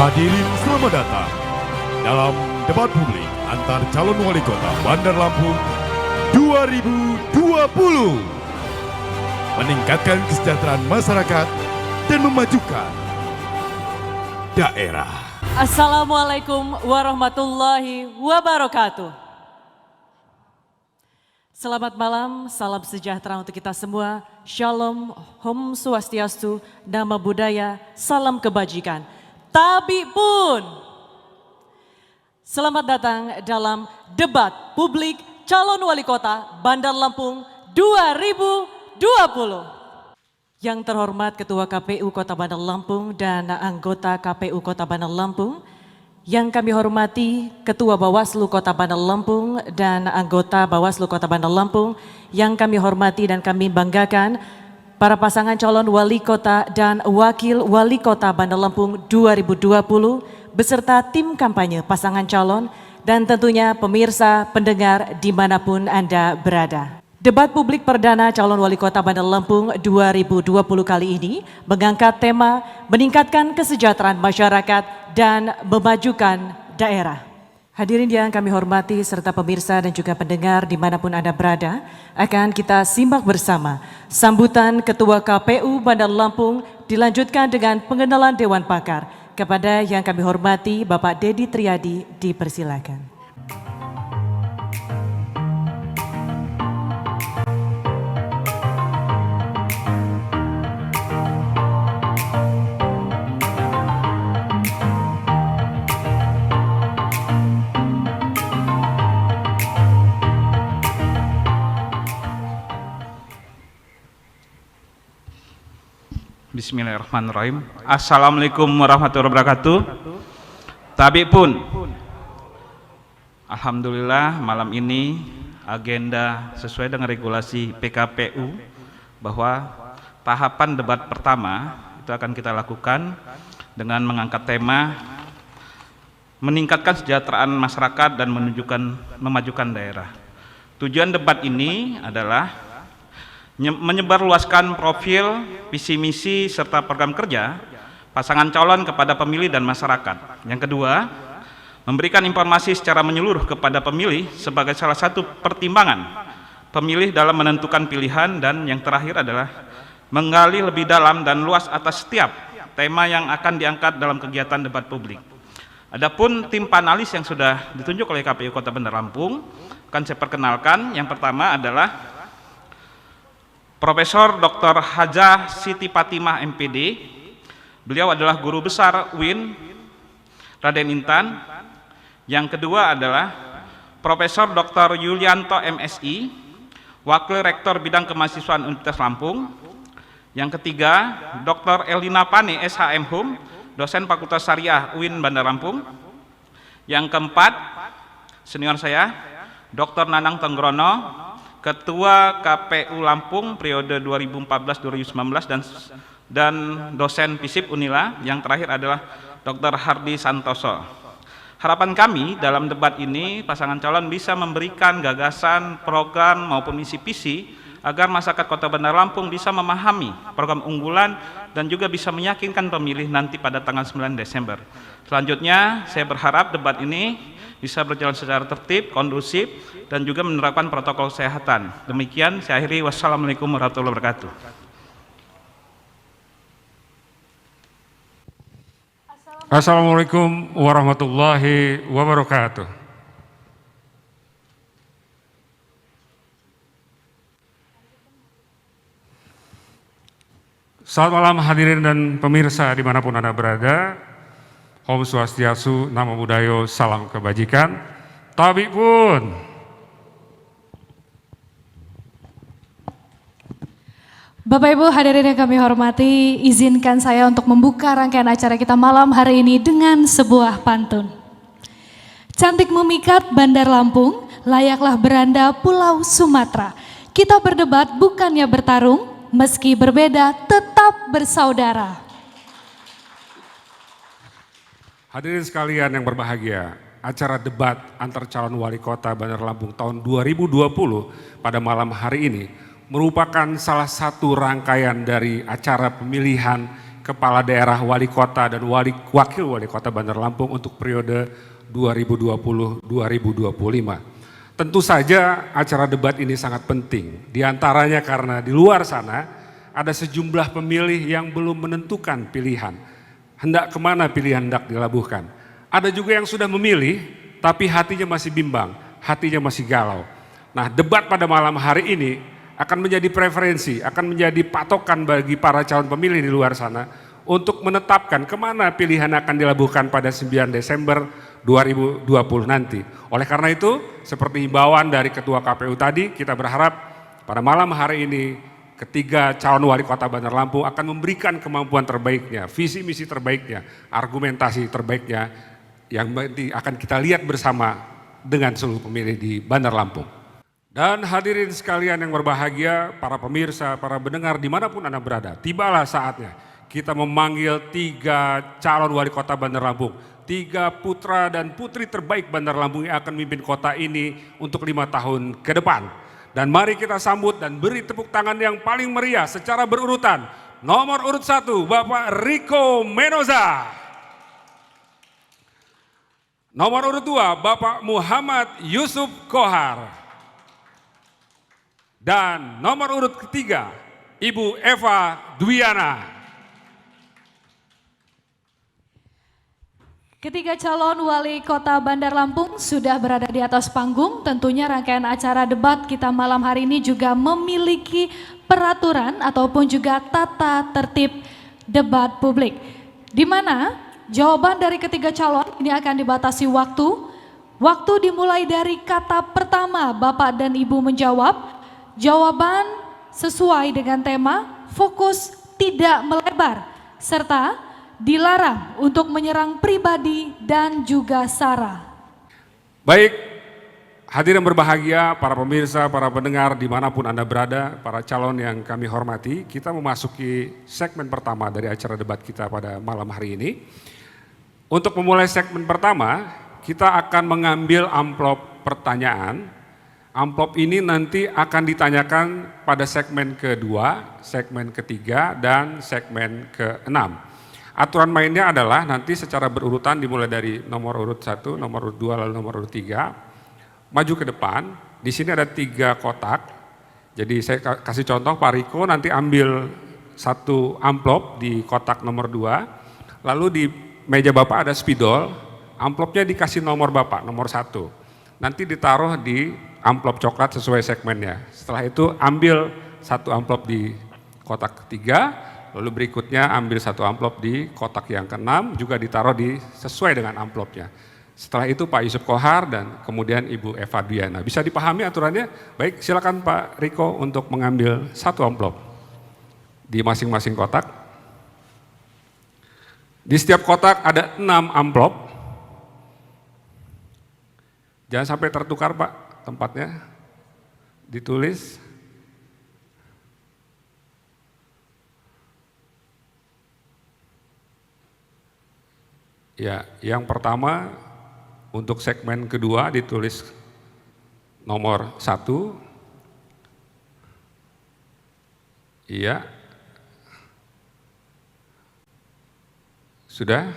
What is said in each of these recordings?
Hadirin selamat datang dalam debat publik antar calon wali kota Bandar Lampung 2020. Meningkatkan kesejahteraan masyarakat dan memajukan daerah. Assalamualaikum warahmatullahi wabarakatuh. Selamat malam, salam sejahtera untuk kita semua. Shalom, Om Swastiastu, Nama Budaya, Salam Kebajikan. Tapi pun, selamat datang dalam debat publik calon wali kota Bandar Lampung 2020. Yang terhormat Ketua KPU Kota Bandar Lampung dan anggota KPU Kota Bandar Lampung, yang kami hormati Ketua Bawaslu Kota Bandar Lampung dan anggota Bawaslu Kota Bandar Lampung, yang kami hormati dan kami banggakan para pasangan calon wali kota dan wakil wali kota Bandar Lampung 2020 beserta tim kampanye pasangan calon dan tentunya pemirsa pendengar dimanapun Anda berada. Debat publik perdana calon wali kota Bandar Lampung 2020 kali ini mengangkat tema meningkatkan kesejahteraan masyarakat dan memajukan daerah. Hadirin yang kami hormati serta pemirsa dan juga pendengar dimanapun Anda berada, akan kita simak bersama sambutan Ketua KPU Bandar Lampung dilanjutkan dengan pengenalan Dewan Pakar. Kepada yang kami hormati Bapak Dedi Triadi, dipersilakan. Bismillahirrahmanirrahim. Assalamualaikum warahmatullahi wabarakatuh. Tapi pun, alhamdulillah malam ini agenda sesuai dengan regulasi PKPU bahwa tahapan debat pertama itu akan kita lakukan dengan mengangkat tema meningkatkan kesejahteraan masyarakat dan memajukan daerah. Tujuan debat ini adalah menyebarluaskan profil, visi misi serta program kerja pasangan calon kepada pemilih dan masyarakat. Yang kedua, memberikan informasi secara menyeluruh kepada pemilih sebagai salah satu pertimbangan pemilih dalam menentukan pilihan, dan yang terakhir adalah menggali lebih dalam dan luas atas setiap tema yang akan diangkat dalam kegiatan debat publik. Adapun tim panelis yang sudah ditunjuk oleh KPU Kota Bandar Lampung akan saya perkenalkan. Yang pertama adalah Profesor Dr. Hajah Siti Fatimah MPD. Beliau adalah Guru Besar UIN Raden Intan. Yang kedua adalah Profesor Dr. Yulianto MSI, Wakil Rektor Bidang Kemahasiswaan Universitas Lampung. Yang ketiga, Dr. Elina Pane SHM Hum, Dosen Fakultas Syariah UIN Bandar Lampung. Yang keempat, senior saya, Dr. Nanang Tenggrono, Ketua KPU Lampung periode 2014-2019 dan dosen FISIP Unila. Yang terakhir adalah Dr. Hardi Santoso. Harapan kami dalam debat ini pasangan calon bisa memberikan gagasan, program maupun misi-visi agar masyarakat Kota Bandar Lampung bisa memahami program unggulan dan juga bisa meyakinkan pemilih nanti pada tanggal 9 Desember. Selanjutnya saya berharap debat ini bisa berjalan secara tertib, kondusif, dan juga menerapkan protokol kesehatan. Demikian saya akhiri. Wassalamualaikum warahmatullahi wabarakatuh. Assalamualaikum warahmatullahi wabarakatuh. Selamat malam hadirin dan pemirsa dimanapun Anda berada. Om Swastiastu, Nama Budaya, Salam Kebajikan. Tapi pun, Bapak Ibu hadirin yang kami hormati, izinkan saya untuk membuka rangkaian acara kita malam hari ini dengan sebuah pantun. Cantik memikat Bandar Lampung, layaklah beranda Pulau Sumatera. Kita berdebat bukannya bertarung, meski berbeda tetap bersaudara. hadirin sekalian yang berbahagia, acara debat antar calon wali kota Bandar Lampung tahun 2020 pada malam hari ini merupakan salah satu rangkaian dari acara pemilihan kepala daerah wali kota dan wakil wali kota Bandar Lampung untuk periode 2020-2025. Tentu saja acara debat ini sangat penting, diantaranya karena di luar sana ada sejumlah pemilih yang belum menentukan pilihan, hendak kemana pilihan hendak dilabuhkan. Ada juga yang sudah memilih tapi hatinya masih bimbang, hatinya masih galau. Nah, debat pada malam hari ini akan menjadi preferensi, akan menjadi patokan bagi para calon pemilih di luar sana untuk menetapkan kemana pilihan akan dilabuhkan pada 9 Desember 2020 nanti. Oleh karena itu, seperti himbauan dari Ketua KPU tadi, kita berharap pada malam hari ini ketiga calon wali kota Bandar Lampung akan memberikan kemampuan terbaiknya, visi misi terbaiknya, argumentasi terbaiknya yang nanti akan kita lihat bersama dengan seluruh pemilih di Bandar Lampung. Dan hadirin sekalian yang berbahagia, para pemirsa, para pendengar dimanapun Anda berada, tibalah saatnya kita memanggil 3 calon wali kota Bandar Lampung, 3 putra dan putri terbaik Bandar Lampung yang akan memimpin kota ini untuk 5 tahun ke depan. Dan mari kita sambut dan beri tepuk tangan yang paling meriah secara berurutan. Nomor urut 1, Bapak Rico Menoza. Nomor urut 2, Bapak Muhammad Yusuf Kohar. Dan nomor urut ketiga, Ibu Eva Dwiana. Ketiga calon wali kota Bandar Lampung sudah berada di atas panggung. Tentunya rangkaian acara debat kita malam hari ini juga memiliki peraturan ataupun juga tata tertib debat publik. Di mana jawaban dari ketiga calon ini akan dibatasi waktu. Waktu dimulai dari kata pertama Bapak dan Ibu menjawab. Jawaban sesuai dengan tema, fokus tidak melebar, serta dilarang untuk menyerang pribadi dan juga sara. Baik, hadirin berbahagia, para pemirsa, para pendengar dimanapun Anda berada, para calon yang kami hormati, kita memasuki segmen pertama dari acara debat kita pada malam hari ini. Untuk memulai segmen pertama, kita akan mengambil amplop pertanyaan. Amplop ini nanti akan ditanyakan pada segmen kedua, segmen ketiga, dan segmen ke-6. Aturan mainnya adalah nanti secara berurutan dimulai dari nomor urut 1, nomor urut 2, lalu nomor urut 3. Maju ke depan, di sini ada 3 kotak. Jadi saya kasih contoh, Pak Riko nanti ambil 1 amplop di kotak nomor 2, lalu di meja Bapak ada spidol, amplopnya dikasih nomor Bapak, nomor 1. Nanti ditaruh di amplop coklat sesuai segmennya. Setelah itu ambil 1 amplop di kotak ketiga, lalu berikutnya ambil 1 amplop di kotak yang ke-6, juga ditaruh di sesuai dengan amplopnya. Setelah itu Pak Yusuf Kohar dan kemudian Ibu Eva Dwiana. Bisa dipahami aturannya? Baik, silakan Pak Riko untuk mengambil 1 amplop di masing-masing kotak. Di setiap kotak ada 6 amplop. Jangan sampai tertukar Pak tempatnya, ditulis. Ya, yang pertama untuk segmen kedua ditulis nomor 1. Iya. Sudah?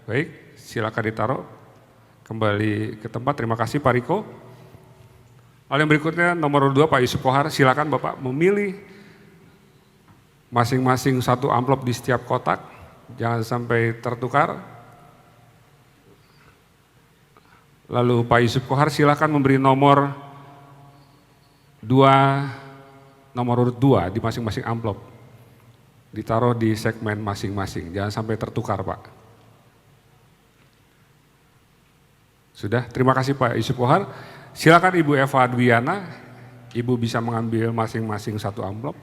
Baik, silakan ditaruh kembali ke tempat. Terima kasih Pak Riko. Lalu yang berikutnya nomor 2 Pak Yusuf Kohar, silakan Bapak memilih masing-masing 1 amplop di setiap kotak, jangan sampai tertukar. Lalu Pak Yusuf Kohar silakan memberi nomor 2, nomor urut 2 di masing-masing amplop. Ditaruh di segmen masing-masing, jangan sampai tertukar Pak. Sudah, terima kasih Pak Yusuf Kohar. Silakan Ibu Eva Dwiana, Ibu bisa mengambil masing-masing 1 amplop.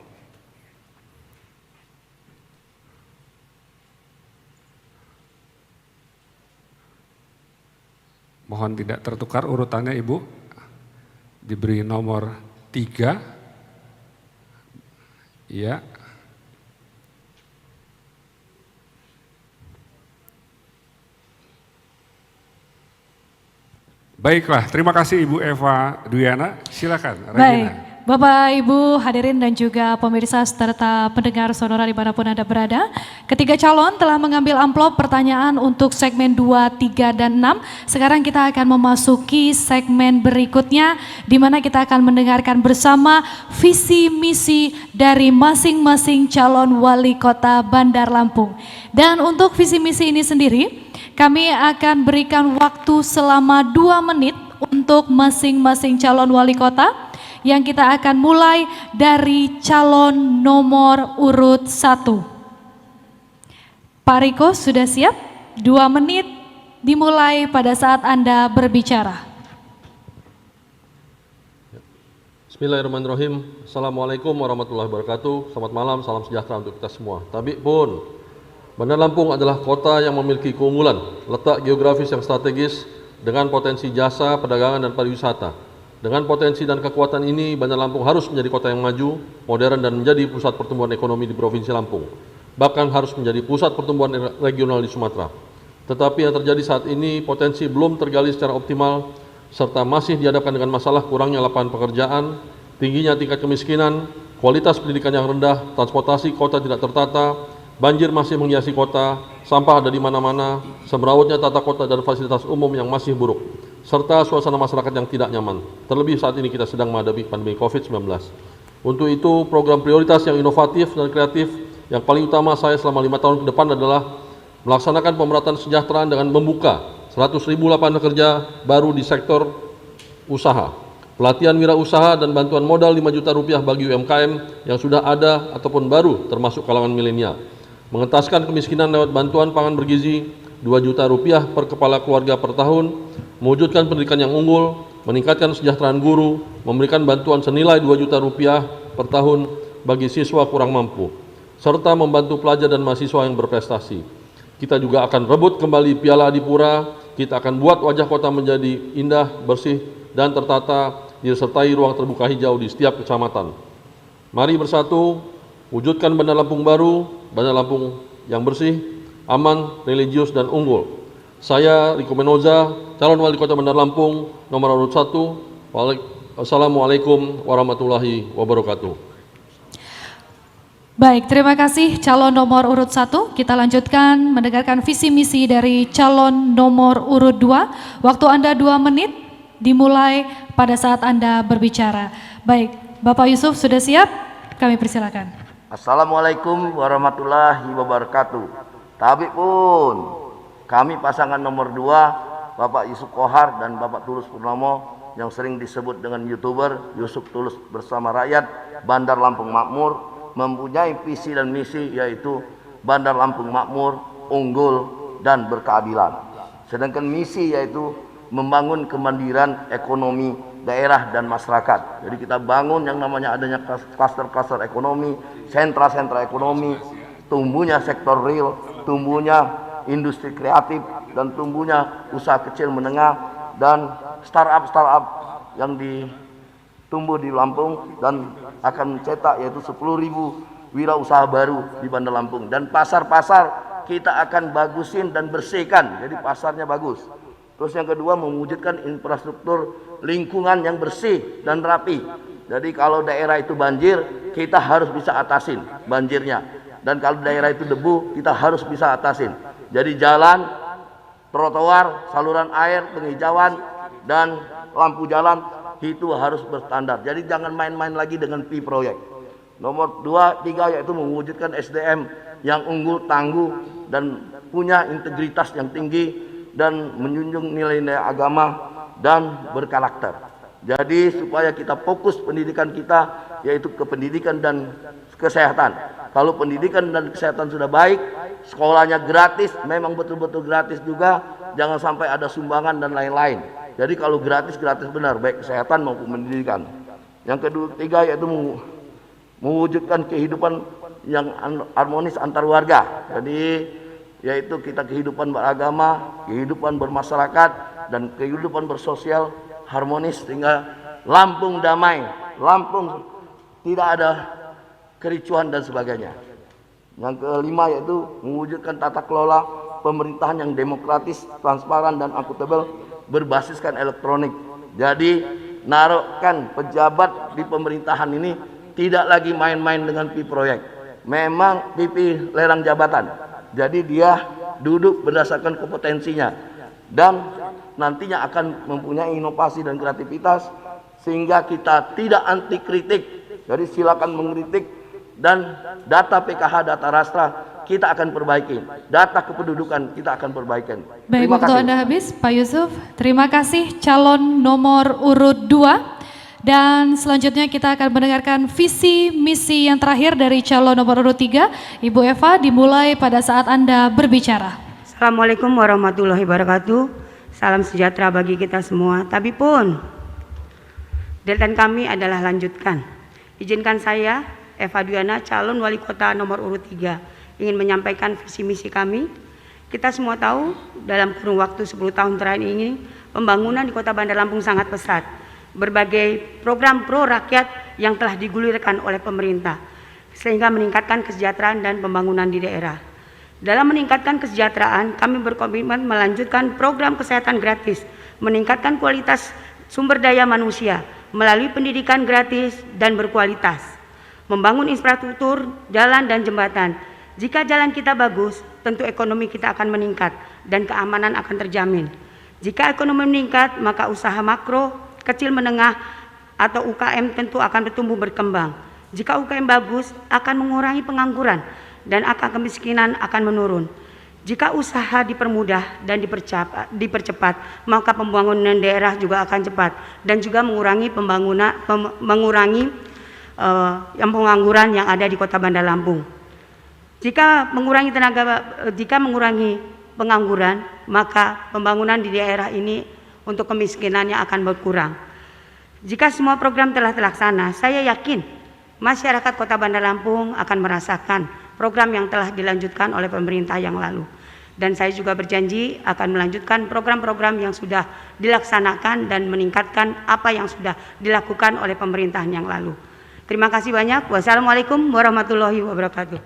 Mohon tidak tertukar urutannya Ibu. Diberi nomor 3. Iya. Baiklah, terima kasih Ibu Eva Dwiana. Silakan, Regina. Bapak, Ibu, hadirin dan juga pemirsa serta pendengar sonora dimanapun Anda berada. Ketiga calon telah mengambil amplop pertanyaan untuk segmen 2, 3, dan 6. Sekarang kita akan memasuki segmen berikutnya, di mana kita akan mendengarkan bersama visi misi dari masing-masing calon wali kota Bandar Lampung. Dan untuk visi misi ini sendiri, kami akan berikan waktu selama 2 menit untuk masing-masing calon wali kota, yang kita akan mulai dari calon nomor urut 1. Pak Riko sudah siap? 2 menit dimulai pada saat Anda berbicara. Bismillahirrahmanirrahim. Assalamualaikum warahmatullahi wabarakatuh. Selamat malam, salam sejahtera untuk kita semua. Tabik pun, Bandar Lampung adalah kota yang memiliki keunggulan, letak geografis yang strategis dengan potensi jasa, perdagangan, dan pariwisata. Dengan potensi dan kekuatan ini, Bandar Lampung harus menjadi kota yang maju, modern, dan menjadi pusat pertumbuhan ekonomi di Provinsi Lampung. Bahkan harus menjadi pusat pertumbuhan regional di Sumatera. Tetapi yang terjadi saat ini, potensi belum tergali secara optimal, serta masih dihadapkan dengan masalah kurangnya lapangan pekerjaan, tingginya tingkat kemiskinan, kualitas pendidikan yang rendah, transportasi kota tidak tertata, banjir masih menghiasi kota, sampah ada di mana-mana, semrawutnya tata kota dan fasilitas umum yang masih buruk, serta suasana masyarakat yang tidak nyaman. Terlebih saat ini kita sedang menghadapi pandemi COVID-19. Untuk itu, program prioritas yang inovatif dan kreatif yang paling utama saya selama 5 tahun ke depan adalah melaksanakan pemerataan kesejahteraan dengan membuka 100.000 lapangan kerja baru di sektor usaha, pelatihan wirausaha dan bantuan modal 5 juta rupiah bagi UMKM yang sudah ada ataupun baru termasuk kalangan milenial, mengentaskan kemiskinan lewat bantuan pangan bergizi 2 juta rupiah per kepala keluarga per tahun, mewujudkan pendidikan yang unggul, meningkatkan kesejahteraan guru, memberikan bantuan senilai 2 juta rupiah per tahun bagi siswa kurang mampu, serta membantu pelajar dan mahasiswa yang berprestasi. Kita juga akan rebut kembali Piala Adipura, kita akan buat wajah kota menjadi indah, bersih, dan tertata, disertai ruang terbuka hijau di setiap kecamatan. Mari bersatu, wujudkan Bandar Lampung baru, Bandar Lampung yang bersih, aman, religius, dan unggul. Saya Riko Menoza, calon wali kota Bandar Lampung, nomor urut 1. Wassalamualaikum warahmatullahi wabarakatuh. Baik, terima kasih calon nomor urut 1. Kita lanjutkan mendengarkan visi misi dari calon nomor urut 2. Waktu Anda 2 menit dimulai pada saat Anda berbicara. Baik, Bapak Yusuf sudah siap? Kami persilakan. Assalamualaikum warahmatullahi wabarakatuh. Tabik pun, kami pasangan nomor 2, Bapak Yusuf Kohar dan Bapak Tulus Purnomo, yang sering disebut dengan YouTuber Yusuf Tulus Bersama Rakyat, Bandar Lampung Makmur, mempunyai visi dan misi yaitu Bandar Lampung makmur, unggul, dan berkeadilan. Sedangkan misi yaitu membangun kemandirian ekonomi daerah dan masyarakat. Jadi kita bangun yang namanya adanya klaster-klaster ekonomi, sentra-sentra ekonomi, tumbuhnya sektor real, tumbuhnya industri kreatif, dan tumbuhnya usaha kecil menengah dan startup yang tumbuh di Lampung dan akan mencetak yaitu 10.000 wirausaha baru di Bandar Lampung. Dan pasar-pasar kita akan bagusin dan bersihkan, jadi pasarnya bagus. Terus yang kedua, mewujudkan infrastruktur lingkungan yang bersih dan rapi. Jadi kalau daerah itu banjir, kita harus bisa atasin banjirnya. Dan kalau daerah itu debu, kita harus bisa atasin. Jadi jalan, trotoar, saluran air, penghijauan, dan lampu jalan itu harus berstandar. Jadi jangan main-main lagi dengan proyek. Nomor 2, 3 yaitu mewujudkan SDM yang unggul, tangguh, dan punya integritas yang tinggi dan menjunjung nilai-nilai agama dan berkarakter. Jadi supaya kita fokus pendidikan kita yaitu ke pendidikan dan kesehatan. Kalau pendidikan dan kesehatan sudah baik, sekolahnya gratis, memang betul-betul gratis juga, jangan sampai ada sumbangan dan lain-lain. Jadi kalau gratis benar, baik kesehatan maupun pendidikan. Yang ketiga yaitu mewujudkan kehidupan yang harmonis antar warga. Jadi yaitu kita kehidupan beragama, kehidupan bermasyarakat, dan kehidupan bersosial harmonis sehingga Lampung damai, Lampung tidak ada kericuhan dan sebagainya. Yang kelima yaitu mewujudkan tata kelola pemerintahan yang demokratis, transparan, dan akuntabel berbasiskan elektronik. Jadi naruhkan pejabat di pemerintahan ini tidak lagi main-main dengan proyek. Memang PP lelang jabatan. Jadi dia duduk berdasarkan kompetensinya dan nantinya akan mempunyai inovasi dan kreativitas sehingga kita tidak anti kritik. Jadi silakan mengkritik dan data PKH, data Rastra kita akan perbaiki. Data kependudukan kita akan perbaikan. Baik, Terima waktu kasih. Anda habis, Pak Yusuf. Terima kasih calon nomor urut 2. Dan selanjutnya kita akan mendengarkan visi misi yang terakhir dari calon nomor urut 3. Ibu Eva, dimulai pada saat Anda berbicara. Assalamualaikum warahmatullahi wabarakatuh. Salam sejahtera bagi kita semua. Tapi pun, deadline kami adalah lanjutkan. Izinkan saya, Eva Duyana, calon wali kota nomor urut 3, ingin menyampaikan visi misi kami. Kita semua tahu dalam kurun waktu 10 tahun terakhir ini, pembangunan di Kota Bandar Lampung sangat pesat. Berbagai program pro rakyat yang telah digulirkan oleh pemerintah, sehingga meningkatkan kesejahteraan dan pembangunan di daerah. Dalam meningkatkan kesejahteraan, kami berkomitmen melanjutkan program kesehatan gratis, meningkatkan kualitas sumber daya manusia melalui pendidikan gratis dan berkualitas, membangun infrastruktur, jalan dan jembatan. Jika jalan kita bagus, tentu ekonomi kita akan meningkat dan keamanan akan terjamin. Jika ekonomi meningkat, maka usaha makro, kecil menengah atau UKM tentu akan bertumbuh berkembang. Jika UKM bagus, akan mengurangi pengangguran dan angka kemiskinan akan menurun. Jika usaha dipermudah dan dipercepat, maka pembangunan daerah juga akan cepat dan juga mengurangi pengangguran yang ada di Kota Bandar Lampung. Jika mengurangi pengangguran, maka pembangunan di daerah ini untuk kemiskinannya akan berkurang. Jika semua program telah terlaksana, saya yakin masyarakat Kota Bandar Lampung akan merasakan program yang telah dilanjutkan oleh pemerintah yang lalu. Dan saya juga berjanji akan melanjutkan program-program yang sudah dilaksanakan dan meningkatkan apa yang sudah dilakukan oleh pemerintahan yang lalu. Terima kasih banyak. Wassalamualaikum warahmatullahi wabarakatuh.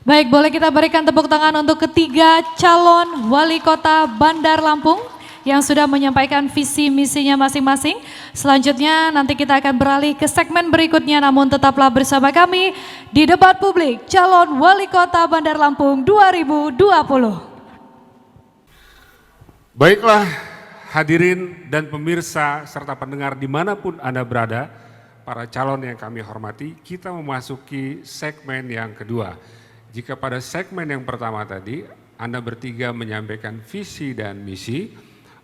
Baik, boleh kita berikan tepuk tangan untuk ketiga calon wali kota Bandar Lampung yang sudah menyampaikan visi misinya masing-masing. Selanjutnya nanti kita akan beralih ke segmen berikutnya, namun tetaplah bersama kami di debat publik calon wali kota Bandar Lampung 2020. Baiklah hadirin dan pemirsa serta pendengar dimanapun Anda berada, para calon yang kami hormati, kita memasuki segmen yang kedua. Jika pada segmen yang pertama tadi Anda bertiga menyampaikan visi dan misi,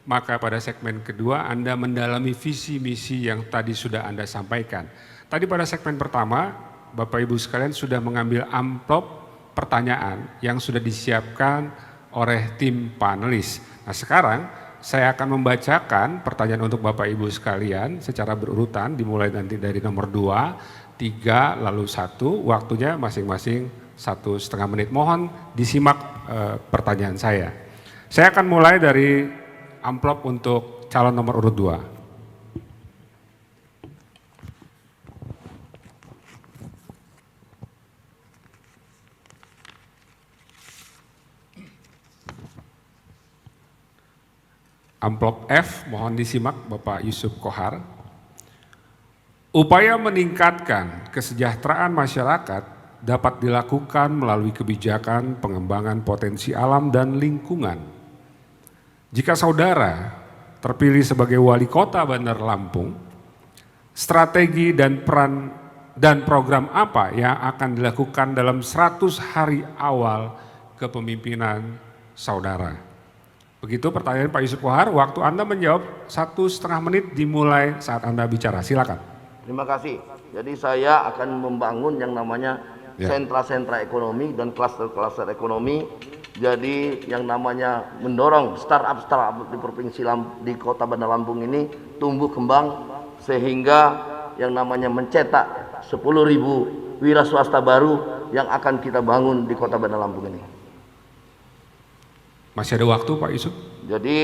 maka pada segmen kedua Anda mendalami visi misi yang tadi sudah Anda sampaikan. Tadi pada segmen pertama, Bapak Ibu sekalian sudah mengambil amplop pertanyaan yang sudah disiapkan oleh tim panelis. Nah sekarang saya akan membacakan pertanyaan untuk Bapak Ibu sekalian secara berurutan, dimulai nanti dari nomor 2, 3, lalu 1, waktunya masing-masing 1,5 menit. Mohon disimak pertanyaan saya. Saya akan mulai dari amplop untuk calon nomor urut 2. Amplop F, mohon disimak Bapak Yusuf Kohar. Upaya meningkatkan kesejahteraan masyarakat dapat dilakukan melalui kebijakan pengembangan potensi alam dan lingkungan. Jika saudara terpilih sebagai wali kota Bandar Lampung, strategi dan peran dan program apa yang akan dilakukan dalam 100 hari awal kepemimpinan saudara? Begitu pertanyaan Pak Yusuf Kohar, waktu Anda menjawab 1,5 menit dimulai saat Anda bicara, silakan. Terima kasih. Jadi saya akan membangun yang namanya sentra-sentra ekonomi dan klaster-klaster ekonomi. Jadi yang namanya mendorong startup di provinsi di Kota Bandar Lampung ini tumbuh kembang sehingga yang namanya mencetak 10.000 wira swasta baru yang akan kita bangun di Kota Bandar Lampung ini. Masih ada waktu Pak Yusuf? Jadi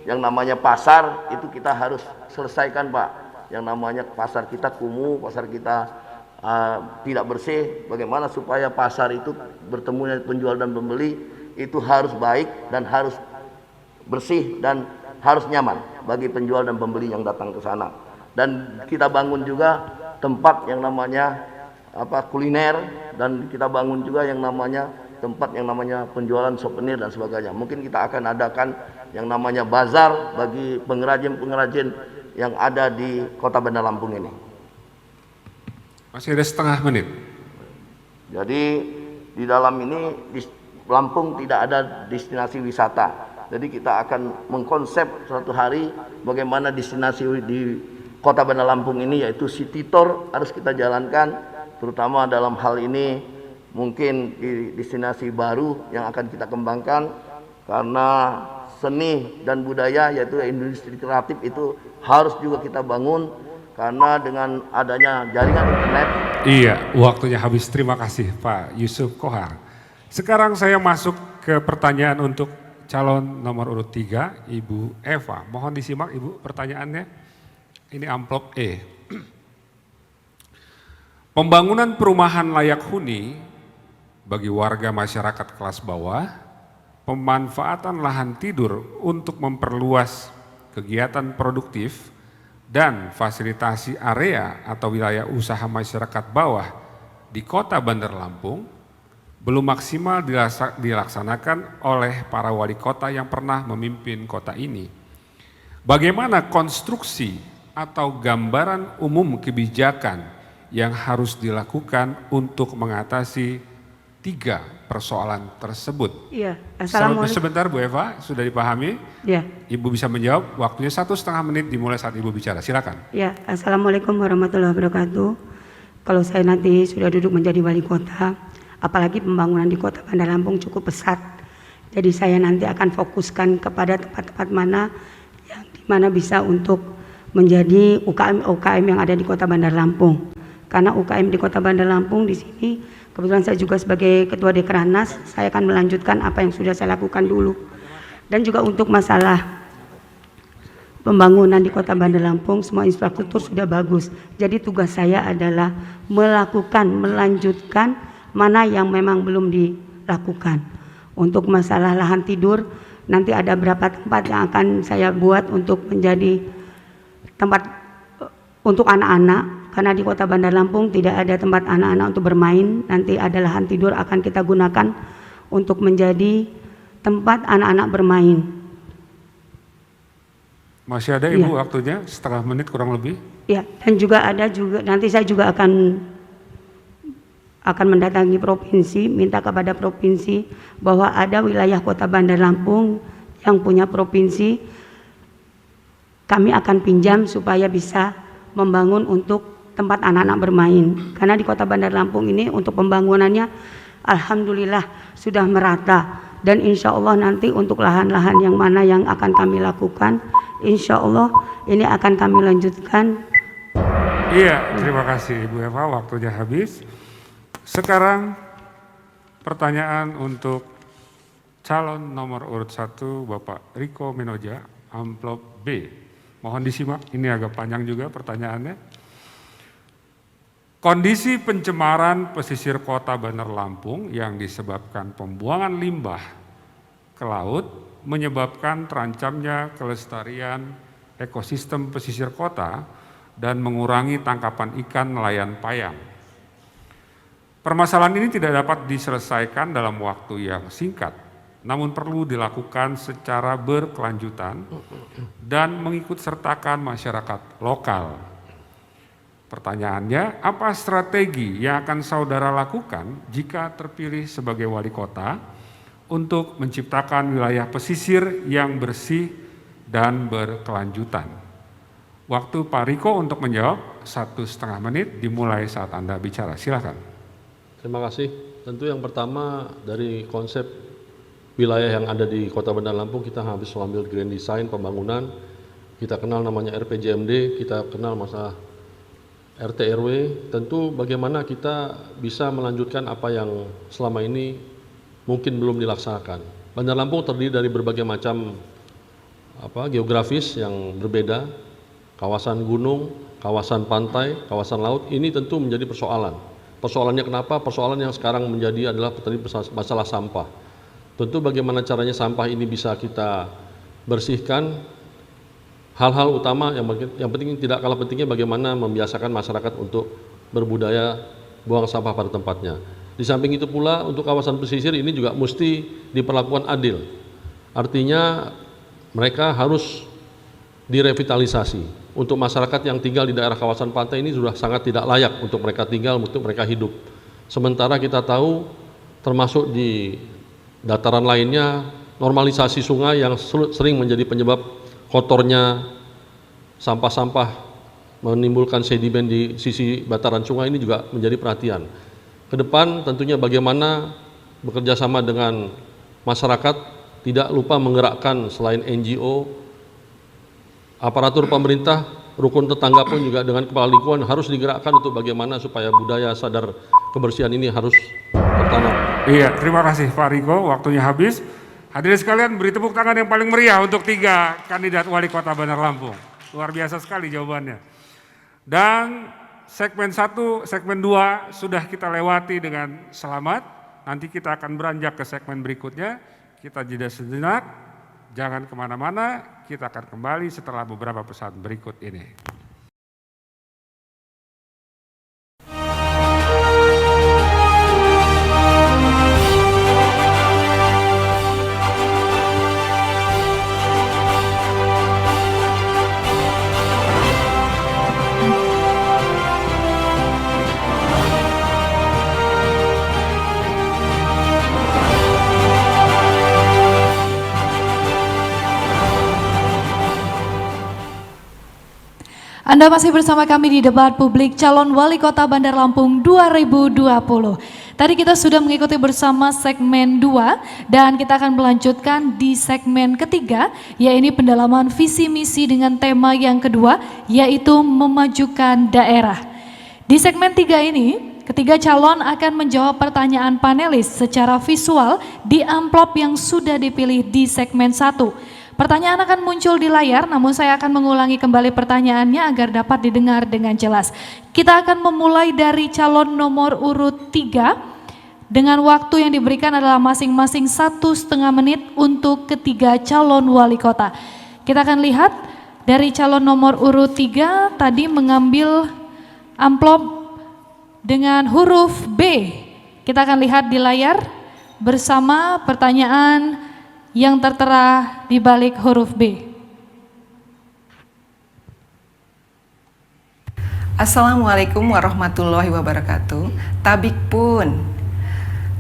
yang namanya pasar itu kita harus selesaikan Pak. Yang namanya pasar kita kumuh, pasar kita tidak bersih. Bagaimana supaya pasar itu bertemu penjual dan pembeli itu harus baik dan harus bersih dan harus nyaman bagi penjual dan pembeli yang datang ke sana. Dan kita bangun juga tempat yang namanya kuliner, dan kita bangun juga yang namanya tempat yang namanya penjualan souvenir dan sebagainya. Mungkin kita akan adakan yang namanya bazar bagi pengrajin-pengrajin yang ada di Kota Bandar Lampung ini. Masih ada setengah menit. Jadi di dalam ini di Lampung tidak ada destinasi wisata. Jadi kita akan mengkonsep suatu hari bagaimana destinasi di Kota Bandar Lampung ini, yaitu City Tour harus kita jalankan, terutama dalam hal ini mungkin di destinasi baru yang akan kita kembangkan, karena seni dan budaya yaitu industri kreatif itu harus juga kita bangun, karena dengan adanya jaringan internet. Iya, waktunya habis. Terima kasih Pak Yusuf Kohar. Sekarang saya masuk ke pertanyaan untuk calon nomor urut 3, Ibu Eva. Mohon disimak Ibu pertanyaannya. Ini amplop E. Pembangunan perumahan layak huni bagi warga masyarakat kelas bawah, pemanfaatan lahan tidur untuk memperluas kegiatan produktif, dan fasilitasi area atau wilayah usaha masyarakat bawah di Kota Bandar Lampung belum maksimal dilaksanakan oleh para wali kota yang pernah memimpin kota ini. Bagaimana konstruksi atau gambaran umum kebijakan yang harus dilakukan untuk mengatasi 3 persoalan tersebut? Iya, Assalamualaikum. Sebentar Bu Eva, sudah dipahami? Ya. Ibu bisa menjawab, waktunya 1,5 menit dimulai saat Ibu bicara, silakan. Ya, Assalamualaikum warahmatullahi wabarakatuh. Kalau saya nanti sudah duduk menjadi wali kota, apalagi pembangunan di Kota Bandar Lampung cukup pesat. Jadi saya nanti akan fokuskan kepada tempat-tempat mana yang dimana bisa untuk menjadi UKM yang ada di Kota Bandar Lampung. Karena UKM di Kota Bandar Lampung di sini, kebetulan saya juga sebagai Ketua Dekrannas, saya akan melanjutkan apa yang sudah saya lakukan dulu. Dan juga untuk masalah pembangunan di Kota Bandar Lampung, semua infrastruktur sudah bagus. Jadi tugas saya adalah melanjutkan mana yang memang belum dilakukan. Untuk masalah lahan tidur, nanti ada berapa tempat yang akan saya buat untuk menjadi tempat untuk anak-anak, karena di Kota Bandar Lampung tidak ada tempat anak-anak untuk bermain. Nanti ada lahan tidur akan kita gunakan untuk menjadi tempat anak-anak bermain. Masih ada Ibu waktunya, setengah menit kurang lebih. Ya, dan juga nanti saya juga akan mendatangi provinsi, minta kepada provinsi bahwa ada wilayah Kota Bandar Lampung yang punya provinsi, kami akan pinjam supaya bisa membangun untuk tempat anak-anak bermain. Karena di Kota Bandar Lampung ini untuk pembangunannya alhamdulillah sudah merata. Dan insya Allah nanti untuk lahan-lahan yang mana yang akan kami lakukan, insya Allah ini akan kami lanjutkan. Iya, terima kasih Ibu Eva, waktunya habis. Sekarang pertanyaan untuk calon nomor urut 1 Bapak Riko Menoja, amplop B. Mohon disimak, ini agak panjang juga pertanyaannya. Kondisi pencemaran pesisir Kota Bandar Lampung yang disebabkan pembuangan limbah ke laut menyebabkan terancamnya kelestarian ekosistem pesisir kota dan mengurangi tangkapan ikan nelayan payang. Permasalahan ini tidak dapat diselesaikan dalam waktu yang singkat, namun perlu dilakukan secara berkelanjutan dan mengikut sertakan masyarakat lokal. Pertanyaannya, apa strategi yang akan saudara lakukan jika terpilih sebagai wali kota untuk menciptakan wilayah pesisir yang bersih dan berkelanjutan? Waktu Pak Riko untuk menjawab 1,5 menit dimulai saat Anda bicara. Silakan. Terima kasih. Tentu yang pertama dari konsep wilayah yang ada di Kota Bandar Lampung, kita habis mengambil grand design pembangunan. Kita kenal namanya RPJMD, kita kenal masalah RT RW. Tentu bagaimana kita bisa melanjutkan apa yang selama ini mungkin belum dilaksanakan. Bandar Lampung terdiri dari berbagai macam geografis yang berbeda, kawasan gunung, kawasan pantai, kawasan laut. Ini tentu menjadi persoalan. Persoalannya kenapa? Persoalan yang sekarang menjadi adalah tadi masalah sampah. Tentu bagaimana caranya sampah ini bisa kita bersihkan hal-hal utama yang penting tidak kalah pentingnya bagaimana membiasakan masyarakat untuk berbudaya buang sampah pada tempatnya. Di samping itu pula untuk kawasan pesisir ini juga mesti diperlakukan adil. Artinya mereka harus direvitalisasi. Untuk masyarakat yang tinggal di daerah kawasan pantai ini sudah sangat tidak layak untuk mereka tinggal, untuk mereka hidup. Sementara kita tahu termasuk di dataran lainnya normalisasi sungai yang sering menjadi penyebab kotornya sampah-sampah menimbulkan sedimen di sisi bataran sungai ini juga menjadi perhatian. Ke depan tentunya bagaimana bekerja sama dengan masyarakat, tidak lupa menggerakkan selain NGO, aparatur pemerintah, rukun tetangga pun juga dengan kepala lingkungan harus digerakkan untuk bagaimana supaya budaya sadar kebersihan ini harus tertanam. Iya, terima kasih Pak Riko, waktunya habis. Hadirin sekalian, beri tepuk tangan yang paling meriah untuk 3 kandidat wali kota Bandar Lampung. Luar biasa sekali jawabannya. Dan segmen 1, segmen 2 sudah kita lewati dengan selamat. Nanti kita akan beranjak ke segmen berikutnya. Kita jeda sejenak, jangan kemana-mana, kita akan kembali setelah beberapa pesan berikut ini. Anda masih bersama kami di debat publik calon wali kota Bandar Lampung 2020. Tadi kita sudah mengikuti bersama segmen 2 dan kita akan melanjutkan di segmen ketiga, yaitu pendalaman visi misi dengan tema yang kedua, yaitu memajukan daerah. Di segmen 3 ini, ketiga calon akan menjawab pertanyaan panelis secara visual di amplop yang sudah dipilih di segmen 1. Pertanyaan akan muncul di layar, namun saya akan mengulangi kembali pertanyaannya agar dapat didengar dengan jelas. Kita akan memulai dari calon nomor urut 3, dengan waktu yang diberikan adalah masing-masing 1,5 menit untuk ketiga calon wali kota. Kita akan lihat dari calon nomor urut 3 tadi mengambil amplop dengan huruf B. Kita akan lihat di layar bersama pertanyaan yang tertera di balik huruf B. Assalamualaikum warahmatullahi wabarakatuh. Tabik pun,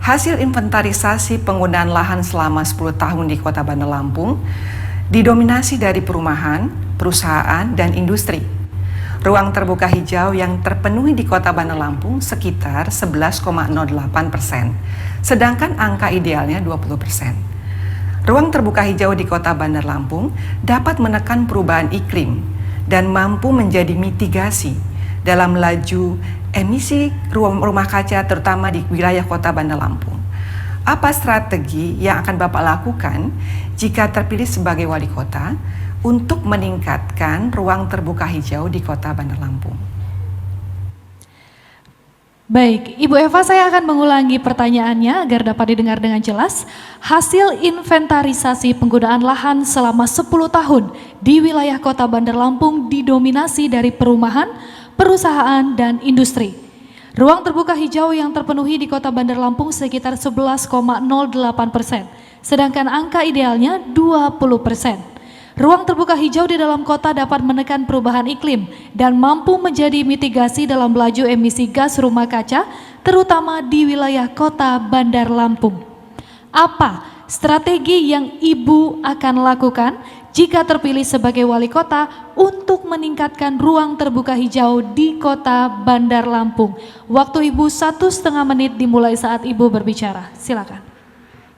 hasil inventarisasi penggunaan lahan selama 10 tahun di Kota Bandar Lampung didominasi dari perumahan, perusahaan, dan industri. Ruang terbuka hijau yang terpenuhi di Kota Bandar Lampung sekitar 11,08%, sedangkan angka idealnya 20%. Ruang terbuka hijau di Kota Bandar Lampung dapat menekan perubahan iklim dan mampu menjadi mitigasi dalam laju emisi rumah kaca terutama di wilayah Kota Bandar Lampung. Apa strategi yang akan Bapak lakukan jika terpilih sebagai wali kota untuk meningkatkan ruang terbuka hijau di Kota Bandar Lampung? Baik, Ibu Eva, saya akan mengulangi pertanyaannya agar dapat didengar dengan jelas. Hasil inventarisasi penggunaan lahan selama 10 tahun di wilayah Kota Bandar Lampung didominasi dari perumahan, perusahaan, dan industri. Ruang terbuka hijau yang terpenuhi di Kota Bandar Lampung sekitar 11,08%, sedangkan angka idealnya 20%. Ruang terbuka hijau di dalam kota dapat menekan perubahan iklim dan mampu menjadi mitigasi dalam laju emisi gas rumah kaca, terutama di wilayah Kota Bandar Lampung. Apa strategi yang Ibu akan lakukan jika terpilih sebagai wali kota untuk meningkatkan ruang terbuka hijau di Kota Bandar Lampung? Waktu Ibu 1,5 menit dimulai saat Ibu berbicara. Silakan.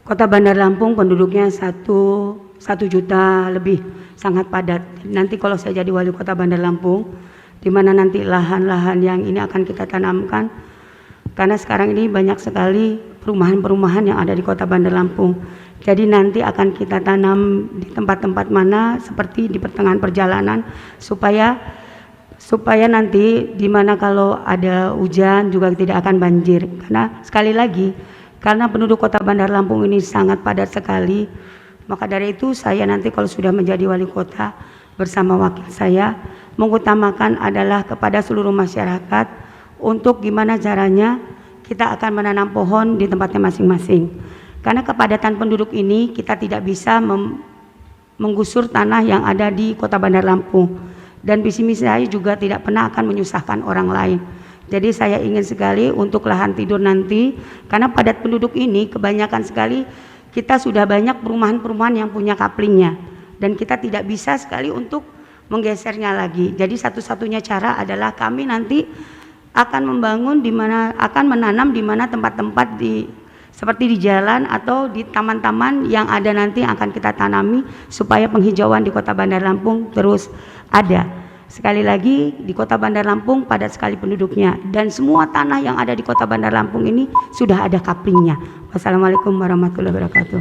Kota Bandar Lampung penduduknya 1 juta lebih, sangat padat. Nanti kalau saya jadi wali kota Bandar Lampung, di mana nanti lahan-lahan yang ini akan kita tanamkan, karena sekarang ini banyak sekali perumahan-perumahan yang ada di Kota Bandar Lampung. Jadi nanti akan kita tanam di tempat-tempat mana seperti di pertengahan perjalanan supaya nanti di mana kalau ada hujan juga tidak akan banjir. Karena sekali lagi, karena penduduk Kota Bandar Lampung ini sangat padat sekali, maka dari itu saya nanti kalau sudah menjadi wali kota bersama wakil saya mengutamakan adalah kepada seluruh masyarakat untuk gimana caranya kita akan menanam pohon di tempatnya masing-masing. Karena kepadatan penduduk ini kita tidak bisa menggusur tanah yang ada di Kota Bandar Lampung. Dan visi misi saya juga tidak pernah akan menyusahkan orang lain. Jadi saya ingin sekali untuk lahan tidur nanti, karena padat penduduk ini kebanyakan sekali kita sudah banyak perumahan-perumahan yang punya kaplingnya. Dan kita tidak bisa sekali untuk menggesernya lagi. Jadi satu-satunya cara adalah kami nanti akan membangun di mana, akan menanam di mana tempat-tempat seperti di jalan atau di taman-taman yang ada nanti akan kita tanami supaya penghijauan di Kota Bandar Lampung terus ada. Sekali lagi di Kota Bandar Lampung padat sekali penduduknya dan semua tanah yang ada di Kota Bandar Lampung ini sudah ada kaplingnya. Wassalamualaikum warahmatullahi wabarakatuh.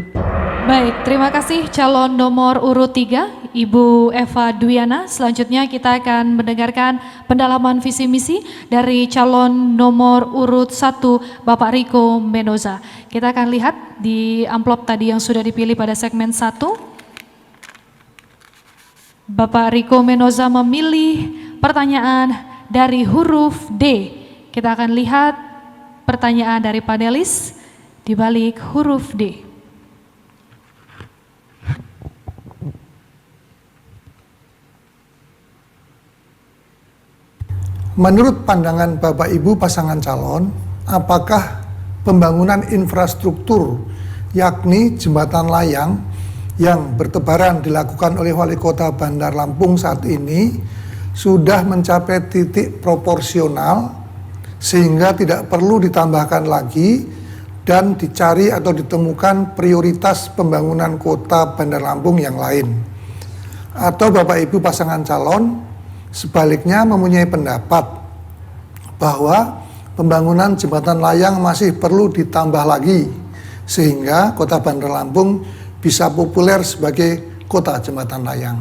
Baik, terima kasih calon nomor urut 3 Ibu Eva Duyana. Selanjutnya kita akan mendengarkan pendalaman visi misi dari calon nomor urut 1 Bapak Riko Menoza. Kita akan lihat di amplop tadi yang sudah dipilih pada segmen 1. Bapak Riko Menoza memilih pertanyaan dari huruf D. Kita akan lihat pertanyaan dari panelis di balik huruf D. Menurut pandangan Bapak Ibu pasangan calon, apakah pembangunan infrastruktur yakni jembatan layang yang bertebaran dilakukan oleh Wali Kota Bandar Lampung saat ini sudah mencapai titik proporsional sehingga tidak perlu ditambahkan lagi dan dicari atau ditemukan prioritas pembangunan Kota Bandar Lampung yang lain? Atau Bapak Ibu pasangan calon sebaliknya mempunyai pendapat bahwa pembangunan jembatan layang masih perlu ditambah lagi sehingga Kota Bandar Lampung bisa populer sebagai kota jembatan layang.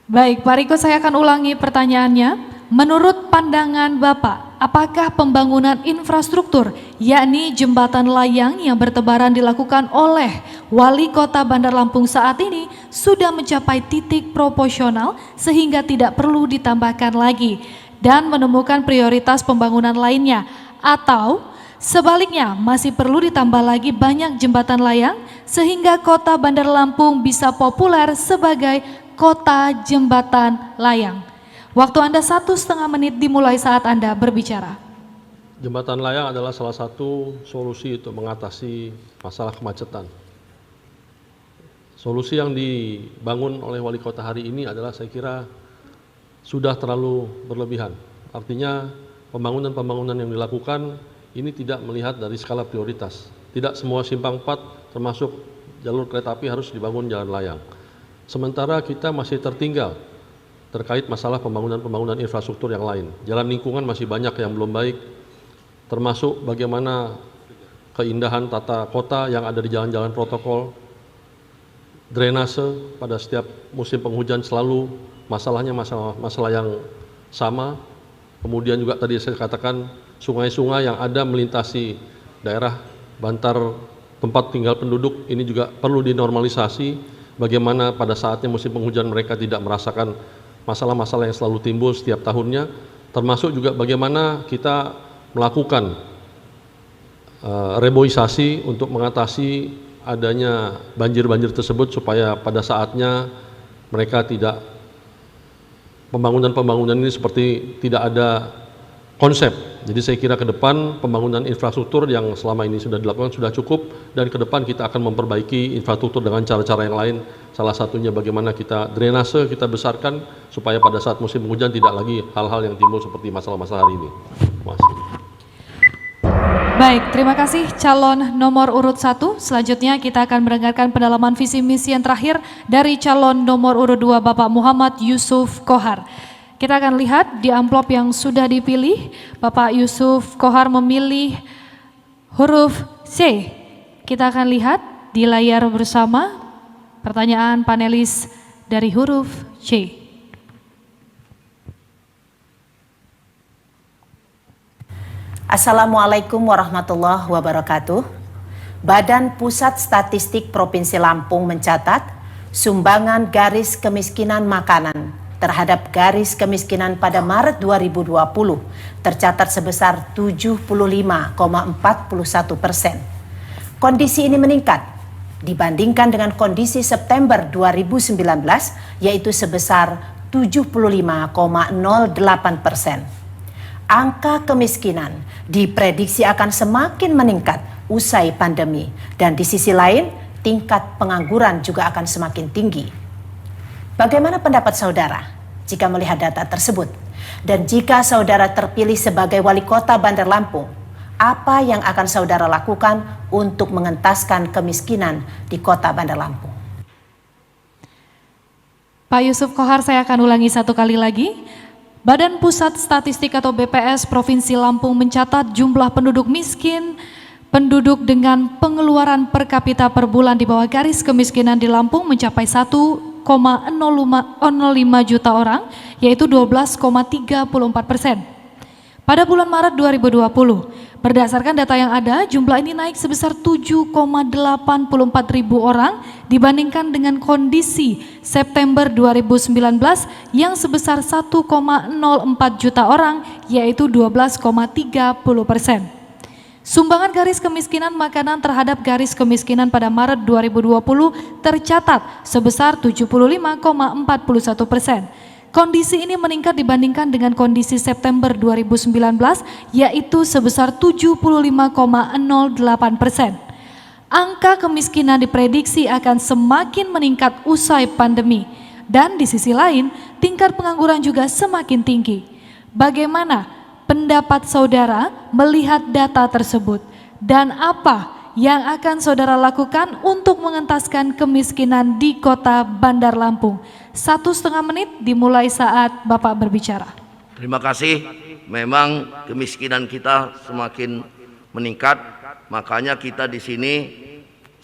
Baik, Pak Riko, saya akan ulangi pertanyaannya. Menurut pandangan Bapak, apakah pembangunan infrastruktur, yakni jembatan layang yang bertebaran dilakukan oleh Wali Kota Bandar Lampung saat ini sudah mencapai titik proporsional sehingga tidak perlu ditambahkan lagi dan menemukan prioritas pembangunan lainnya? Atau sebaliknya masih perlu ditambah lagi banyak jembatan layang sehingga Kota Bandar Lampung bisa populer sebagai kota jembatan layang? Waktu Anda 1,5 menit dimulai saat Anda berbicara. Jembatan layang adalah salah satu solusi untuk mengatasi masalah kemacetan. Solusi yang dibangun oleh Wali Kota hari ini adalah saya kira sudah terlalu berlebihan. Artinya pembangunan-pembangunan yang dilakukan ini tidak melihat dari skala prioritas. Tidak semua simpang 4 termasuk jalur kereta api harus dibangun jalan layang. Sementara kita masih tertinggal terkait masalah pembangunan infrastruktur yang lain. Jalan lingkungan masih banyak yang belum baik, termasuk bagaimana keindahan tata kota yang ada di jalan-jalan protokol, drainase pada setiap musim penghujan selalu masalahnya masalah yang sama. Kemudian juga tadi saya katakan sungai-sungai yang ada melintasi daerah bantar tempat tinggal penduduk ini juga perlu dinormalisasi. Bagaimana pada saatnya musim penghujan mereka tidak merasakan masalah-masalah yang selalu timbul setiap tahunnya, termasuk juga bagaimana kita melakukan reboisasi untuk mengatasi adanya banjir-banjir tersebut supaya pada saatnya mereka tidak, pembangunan ini seperti tidak ada konsep. Jadi saya kira ke depan pembangunan infrastruktur yang selama ini sudah dilakukan sudah cukup, dan ke depan kita akan memperbaiki infrastruktur dengan cara-cara yang lain. Salah satunya bagaimana kita drainase kita besarkan supaya pada saat musim hujan tidak lagi hal-hal yang timbul seperti masalah-masalah hari ini. Terima kasih. Baik, terima kasih calon nomor urut 1. Selanjutnya kita akan mendengarkan pendalaman visi misi yang terakhir dari calon nomor urut 2 Bapak Muhammad Yusuf Kohar. Kita akan lihat di amplop yang sudah dipilih, Bapak Yusuf Kohar memilih huruf C. Kita akan lihat di layar bersama pertanyaan panelis dari huruf C. Assalamualaikum warahmatullahi wabarakatuh. Badan Pusat Statistik Provinsi Lampung mencatat sumbangan garis kemiskinan makanan terhadap garis kemiskinan pada Maret 2020 tercatat sebesar 75,41%. Kondisi ini meningkat dibandingkan dengan kondisi September 2019, yaitu sebesar 75,08%. Angka kemiskinan diprediksi akan semakin meningkat usai pandemi, dan di sisi lain, tingkat pengangguran juga akan semakin tinggi. Bagaimana pendapat saudara jika melihat data tersebut? Dan jika saudara terpilih sebagai wali kota Bandar Lampung, apa yang akan saudara lakukan untuk mengentaskan kemiskinan di kota Bandar Lampung? Pak Yusuf Kohar, saya akan ulangi satu kali lagi. Badan Pusat Statistik atau BPS Provinsi Lampung mencatat jumlah penduduk miskin, penduduk dengan pengeluaran per kapita per bulan di bawah garis kemiskinan di Lampung mencapai 1,05 juta orang, yaitu 12,34%. Pada bulan Maret 2020, berdasarkan data yang ada, jumlah ini naik sebesar 7,84 ribu orang dibandingkan dengan kondisi September 2019 yang sebesar 1,04 juta orang, yaitu 12,30%. Sumbangan garis kemiskinan makanan terhadap garis kemiskinan pada Maret 2020 tercatat sebesar 75,41%. Kondisi ini meningkat dibandingkan dengan kondisi September 2019, yaitu sebesar 75,08%. Angka kemiskinan diprediksi akan semakin meningkat usai pandemi, dan di sisi lain, tingkat pengangguran juga semakin tinggi. Bagaimana pendapat saudara melihat data tersebut, dan apa yang akan saudara lakukan untuk mengentaskan kemiskinan di kota Bandar Lampung? 1,5 menit dimulai saat Bapak berbicara. Terima kasih. Memang kemiskinan kita semakin meningkat, makanya kita di sini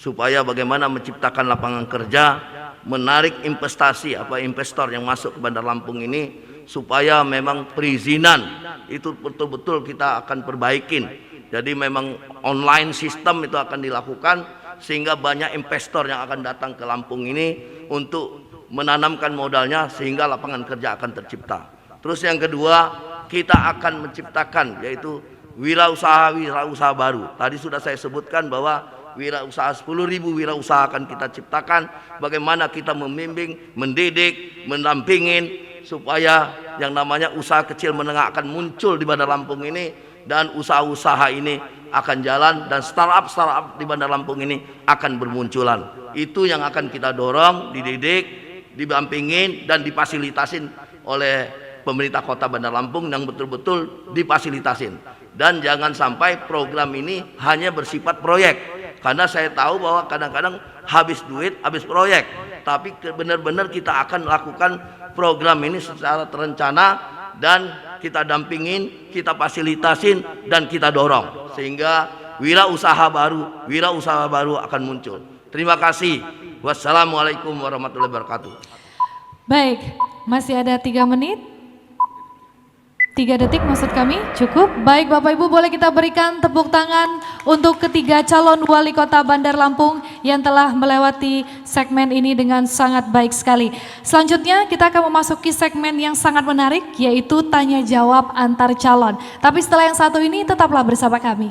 supaya bagaimana menciptakan lapangan kerja, menarik investasi investor yang masuk ke Bandar Lampung ini, supaya memang perizinan itu betul-betul kita akan perbaikin. Jadi memang online sistem itu akan dilakukan sehingga banyak investor yang akan datang ke Lampung ini untuk menanamkan modalnya sehingga lapangan kerja akan tercipta. Terus yang kedua, kita akan menciptakan yaitu wirausaha baru. Tadi sudah saya sebutkan bahwa wirausaha 10.000 wirausaha akan kita ciptakan. Bagaimana kita membimbing, mendidik, mendampingin supaya yang namanya usaha kecil menengah akan muncul di Bandar Lampung ini, dan usaha-usaha ini akan jalan, dan startup di Bandar Lampung ini akan bermunculan. Itu yang akan kita dorong, dididik, didampingin, dan difasilitasin oleh pemerintah kota Bandar Lampung yang betul-betul difasilitasin. Dan jangan sampai program ini hanya bersifat proyek, karena saya tahu bahwa kadang-kadang habis duit, habis proyek. Tapi benar-benar kita akan lakukan program ini secara terencana, dan kita dampingin, kita fasilitasin, dan kita dorong sehingga wirausaha baru akan muncul. Terima kasih. Wassalamualaikum warahmatullahi wabarakatuh. Baik, masih ada 3 menit. 3 detik maksud kami, cukup. Baik Bapak Ibu, boleh kita berikan tepuk tangan untuk ketiga calon wali kota Bandar Lampung yang telah melewati segmen ini dengan sangat baik sekali. Selanjutnya kita akan memasuki segmen yang sangat menarik, yaitu tanya jawab antar calon. Tapi setelah yang satu ini tetaplah bersama kami.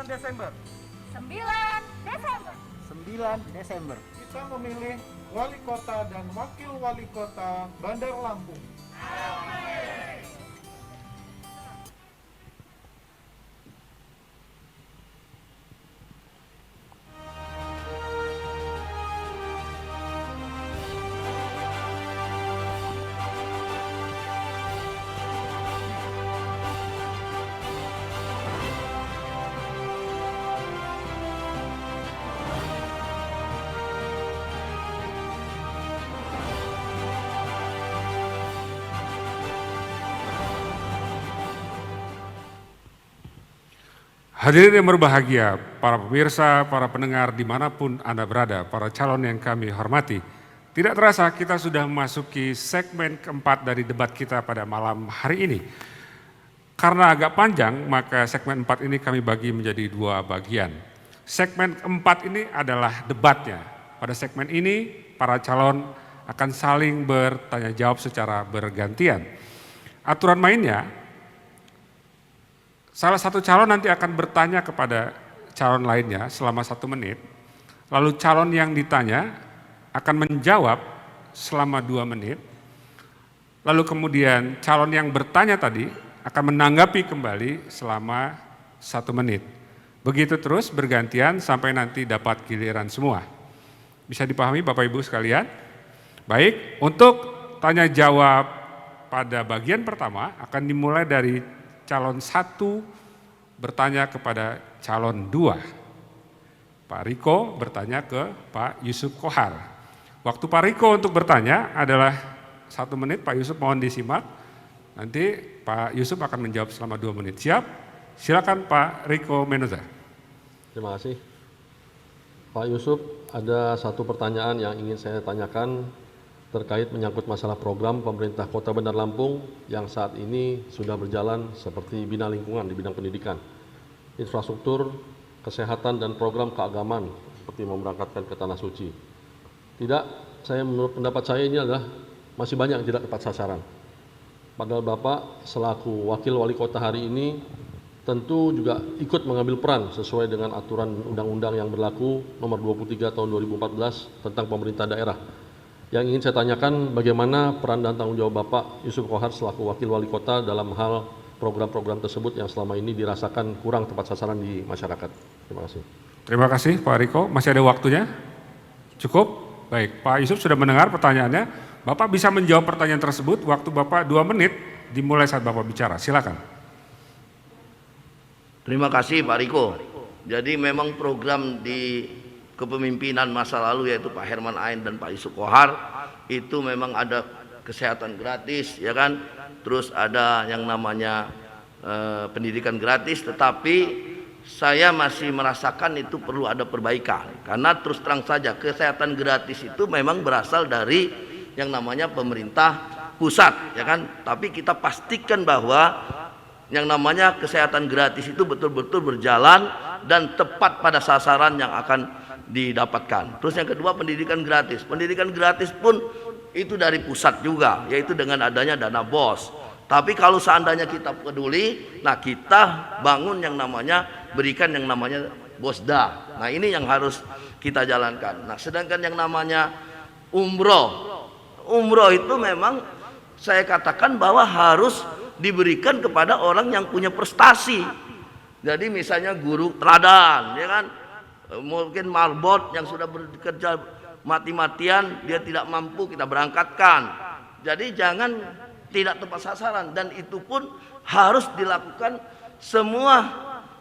Desember. 9 Desember. Kita memilih wali kota dan wakil wali kota Bandar Lampung. Hadirin yang berbahagia, para pemirsa, para pendengar dimanapun Anda berada, para calon yang kami hormati, Tidak terasa kita sudah memasuki segmen keempat dari debat kita pada malam hari ini. Karena agak panjang, maka segmen 4 ini kami bagi menjadi 2 bagian. Segmen keempat ini adalah debatnya. Pada segmen ini, para calon akan saling bertanya jawab secara bergantian. Aturan mainnya, salah satu calon nanti akan bertanya kepada calon lainnya selama 1 menit. Lalu calon yang ditanya akan menjawab selama 2 menit, lalu kemudian calon yang bertanya tadi akan menanggapi kembali selama 1 menit. Begitu terus bergantian sampai nanti dapat giliran semua. Bisa dipahami Bapak Ibu sekalian? Baik, untuk tanya jawab pada bagian pertama akan dimulai dari calon 1 bertanya kepada calon 2. Pak Riko bertanya ke Pak Yusuf Kohar. Waktu Pak Riko untuk bertanya adalah 1 menit, Pak Yusuf mohon disimak. Nanti Pak Yusuf akan menjawab selama 2 menit. Siap? Silakan Pak Riko Menoza. Terima kasih. Pak Yusuf, ada 1 pertanyaan yang ingin saya tanyakan terkait menyangkut masalah program pemerintah Kota Bandar Lampung yang saat ini sudah berjalan seperti Bina Lingkungan di bidang pendidikan, infrastruktur, kesehatan, dan program keagamaan seperti memberangkatkan ke Tanah Suci. Tidak, menurut pendapat saya ini adalah masih banyak yang tidak tepat sasaran. Padahal Bapak selaku Wakil Wali Kota hari ini tentu juga ikut mengambil peran sesuai dengan aturan undang-undang yang berlaku nomor 23 tahun 2014 tentang pemerintah daerah. Yang ingin saya tanyakan bagaimana peran dan tanggung jawab Bapak Yusuf Kohar selaku Wakil Wali Kota dalam hal program-program tersebut yang selama ini dirasakan kurang tepat sasaran di masyarakat. Terima kasih. Terima kasih Pak Riko. Masih ada waktunya? Cukup? Baik, Pak Yusuf sudah mendengar pertanyaannya. Bapak bisa menjawab pertanyaan tersebut. Waktu Bapak 2 menit dimulai saat Bapak bicara. Silakan. Terima kasih Pak Riko. Jadi memang program di kepemimpinan masa lalu yaitu Pak Herman Ain dan Pak Yusuf Kohar itu memang ada kesehatan gratis, ya kan? Terus ada yang namanya pendidikan gratis, tetapi saya masih merasakan itu perlu ada perbaikan. Karena terus terang saja kesehatan gratis itu memang berasal dari yang namanya pemerintah pusat, ya kan? Tapi kita pastikan bahwa yang namanya kesehatan gratis itu betul-betul berjalan dan tepat pada sasaran yang akan didapatkan. Terus yang kedua pendidikan gratis. Pendidikan gratis pun itu dari pusat juga, yaitu dengan adanya dana BOS. Tapi kalau seandainya kita peduli, nah kita bangun yang namanya, berikan yang namanya BOSDA. Nah ini yang harus kita jalankan. Nah sedangkan yang namanya umroh itu memang saya katakan bahwa harus diberikan kepada orang yang punya prestasi. Jadi misalnya guru teladan, ya kan, mungkin marbot yang sudah bekerja mati-matian, dia tidak mampu kita berangkatkan. Jadi jangan tidak tepat sasaran, dan itu pun harus dilakukan semua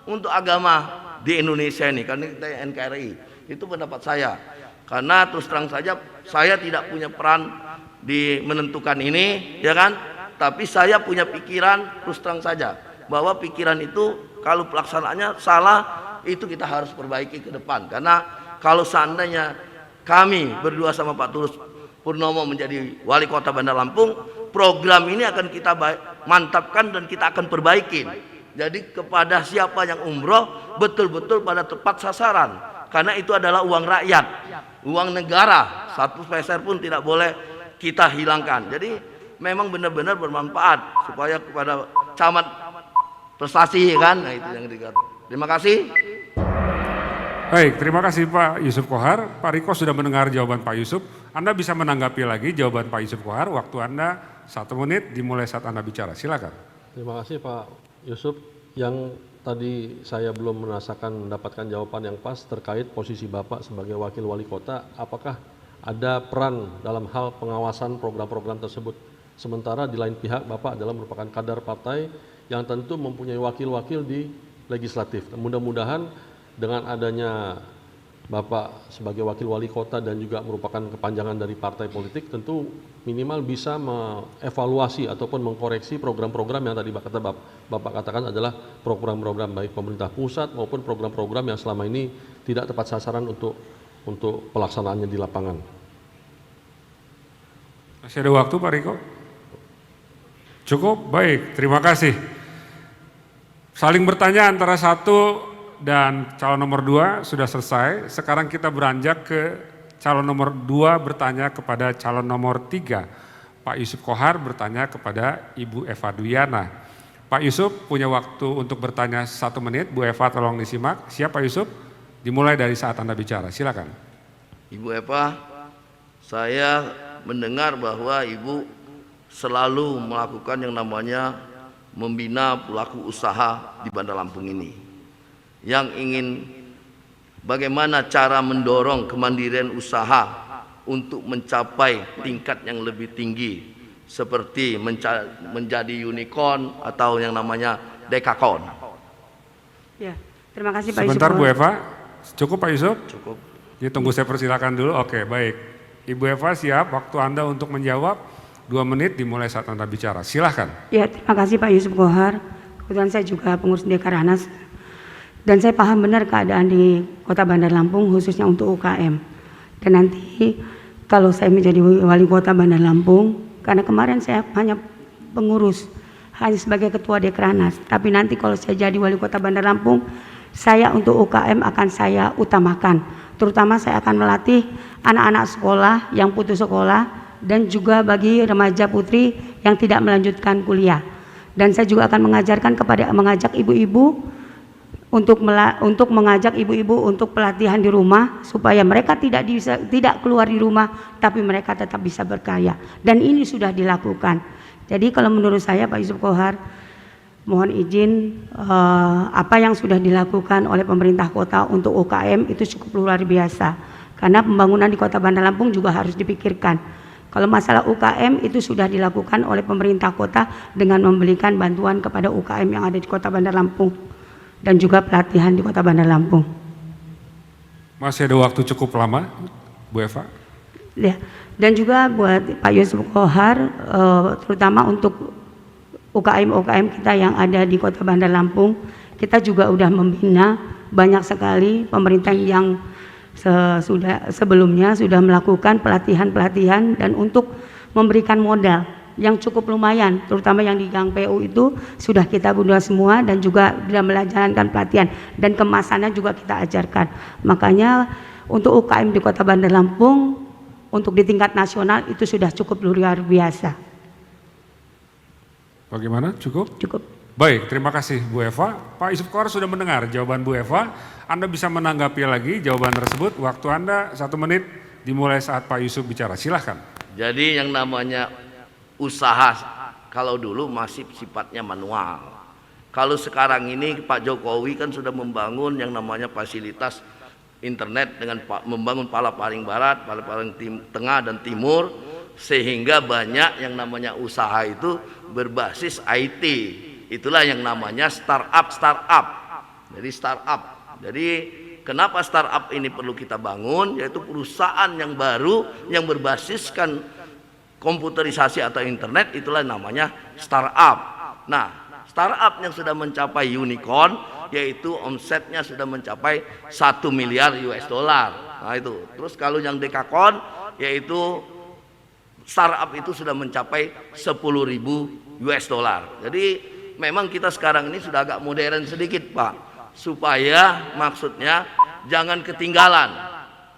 untuk agama di Indonesia ini, karena kita NKRI. Itu pendapat saya. Karena terus terang saja saya tidak punya peran di menentukan ini, ya kan? Tapi saya punya pikiran, terus terang saja bahwa pikiran itu kalau pelaksanaannya salah, itu kita harus perbaiki ke depan. Karena kalau seandainya kami berdua sama Pak Tulus Purnomo menjadi Wali Kota Bandar Lampung, program ini akan kita mantapkan dan kita akan perbaiki. Jadi kepada siapa yang umroh betul-betul pada tepat sasaran, karena itu adalah uang rakyat, uang negara, 1 peser pun tidak boleh kita hilangkan. Jadi memang benar-benar bermanfaat supaya kepada camat prestasi, kan? Nah itu yang dikatakan. Terima kasih. Baik, terima kasih Pak Yusuf Kohar. Pak Riko sudah mendengar jawaban Pak Yusuf. Anda bisa menanggapi lagi jawaban Pak Yusuf Kohar. Waktu Anda 1 menit dimulai saat Anda bicara. Silakan. Terima kasih Pak Yusuf. Yang tadi saya belum mendapatkan jawaban yang pas terkait posisi Bapak sebagai Wakil Wali Kota. Apakah ada peran dalam hal pengawasan program-program tersebut? Sementara di lain pihak Bapak adalah merupakan kader partai yang tentu mempunyai wakil-wakil di legislatif. Mudah-mudahan dengan adanya Bapak sebagai Wakil Wali Kota dan juga merupakan kepanjangan dari partai politik, tentu minimal bisa mengevaluasi ataupun mengkoreksi program-program yang tadi Bapak katakan adalah program-program baik pemerintah pusat maupun program-program yang selama ini tidak tepat sasaran untuk pelaksanaannya di lapangan. Masih ada waktu Pak Riko? Cukup? Baik, terima kasih. Saling bertanya antara satu dan calon nomor 2 sudah selesai. Sekarang kita beranjak ke calon nomor 2 bertanya kepada calon nomor 3. Pak Yusuf Kohar bertanya kepada Ibu Eva Duyana. Pak Yusuf punya waktu untuk bertanya 1 menit. Bu Eva tolong disimak. Siap Pak Yusuf? Dimulai dari saat Anda bicara, silakan. Ibu Eva, saya mendengar bahwa Ibu selalu melakukan yang namanya membina pelaku usaha di Bandar Lampung ini. Yang ingin bagaimana cara mendorong kemandirian usaha untuk mencapai tingkat yang lebih tinggi seperti menjadi unicorn atau yang namanya dekakorn. Ya, terima kasih Pak Yusuf. Sebentar Bu Eva, cukup Pak Yusuf? Cukup. Ya, tunggu saya persilakan dulu. Oke, baik. Ibu Eva siap, waktu Anda untuk menjawab 2 menit dimulai saat Anda bicara. Silahkan. Ya, terima kasih Pak Yusuf Kohar. Kebetulan saya juga pengurus Dekaranas. Dan saya paham benar keadaan di Kota Bandar Lampung khususnya untuk UKM. Dan nanti kalau saya menjadi wali kota Bandar Lampung, karena kemarin saya hanya pengurus, hanya sebagai ketua Dekranas. Tapi nanti kalau saya jadi wali kota Bandar Lampung, saya untuk UKM akan saya utamakan. Terutama saya akan melatih anak-anak sekolah yang putus sekolah dan juga bagi remaja putri yang tidak melanjutkan kuliah. Dan saya juga akan mengajak ibu-ibu untuk mengajak ibu-ibu untuk pelatihan di rumah supaya mereka tidak keluar di rumah tapi mereka tetap bisa berkarya, dan ini sudah dilakukan. Jadi kalau menurut saya Pak Yusuf Kohar, mohon izin apa yang sudah dilakukan oleh pemerintah kota untuk UKM itu cukup luar biasa, karena pembangunan di Kota Bandar Lampung juga harus dipikirkan. Kalau masalah UKM itu sudah dilakukan oleh pemerintah kota dengan memberikan bantuan kepada UKM yang ada di Kota Bandar Lampung dan juga pelatihan di Kota Bandar Lampung. Masih ada waktu cukup lama, Bu Eva? Ya, dan juga buat Pak Yusuf Kohar, terutama untuk UKM kita yang ada di Kota Bandar Lampung, kita juga udah membina banyak sekali pemerintah yang sebelumnya sudah melakukan pelatihan dan untuk memberikan modal yang cukup lumayan, terutama yang di Gang PU itu sudah kita buat semua dan juga sudah menjalankan pelatihan dan kemasannya juga kita ajarkan. Makanya untuk UKM di Kota Bandar Lampung untuk di tingkat nasional itu sudah cukup luar biasa. Bagaimana? Cukup? Cukup. Baik, terima kasih Bu Eva. Pak Yusuf Kohar sudah mendengar jawaban Bu Eva. Anda bisa menanggapi lagi jawaban tersebut. Waktu Anda 1 menit dimulai saat Pak Yusuf bicara. Silahkan. Jadi yang namanya usaha kalau dulu masih sifatnya manual. Kalau sekarang ini Pak Jokowi kan sudah membangun yang namanya fasilitas internet dengan membangun Pala paling barat, Pala paling tengah dan timur, sehingga banyak yang namanya usaha itu berbasis IT. Itulah yang namanya startup. Jadi startup. Jadi kenapa startup ini perlu kita bangun? Yaitu perusahaan yang baru yang berbasiskan komputerisasi atau internet, itulah namanya startup. Nah, startup yang sudah mencapai unicorn, yaitu omsetnya sudah mencapai 1 miliar US dollar. Nah itu. Terus kalau yang dekakorn, yaitu startup itu sudah mencapai 10.000 US dollar. Jadi memang kita sekarang ini sudah agak modern sedikit Pak, supaya maksudnya jangan ketinggalan.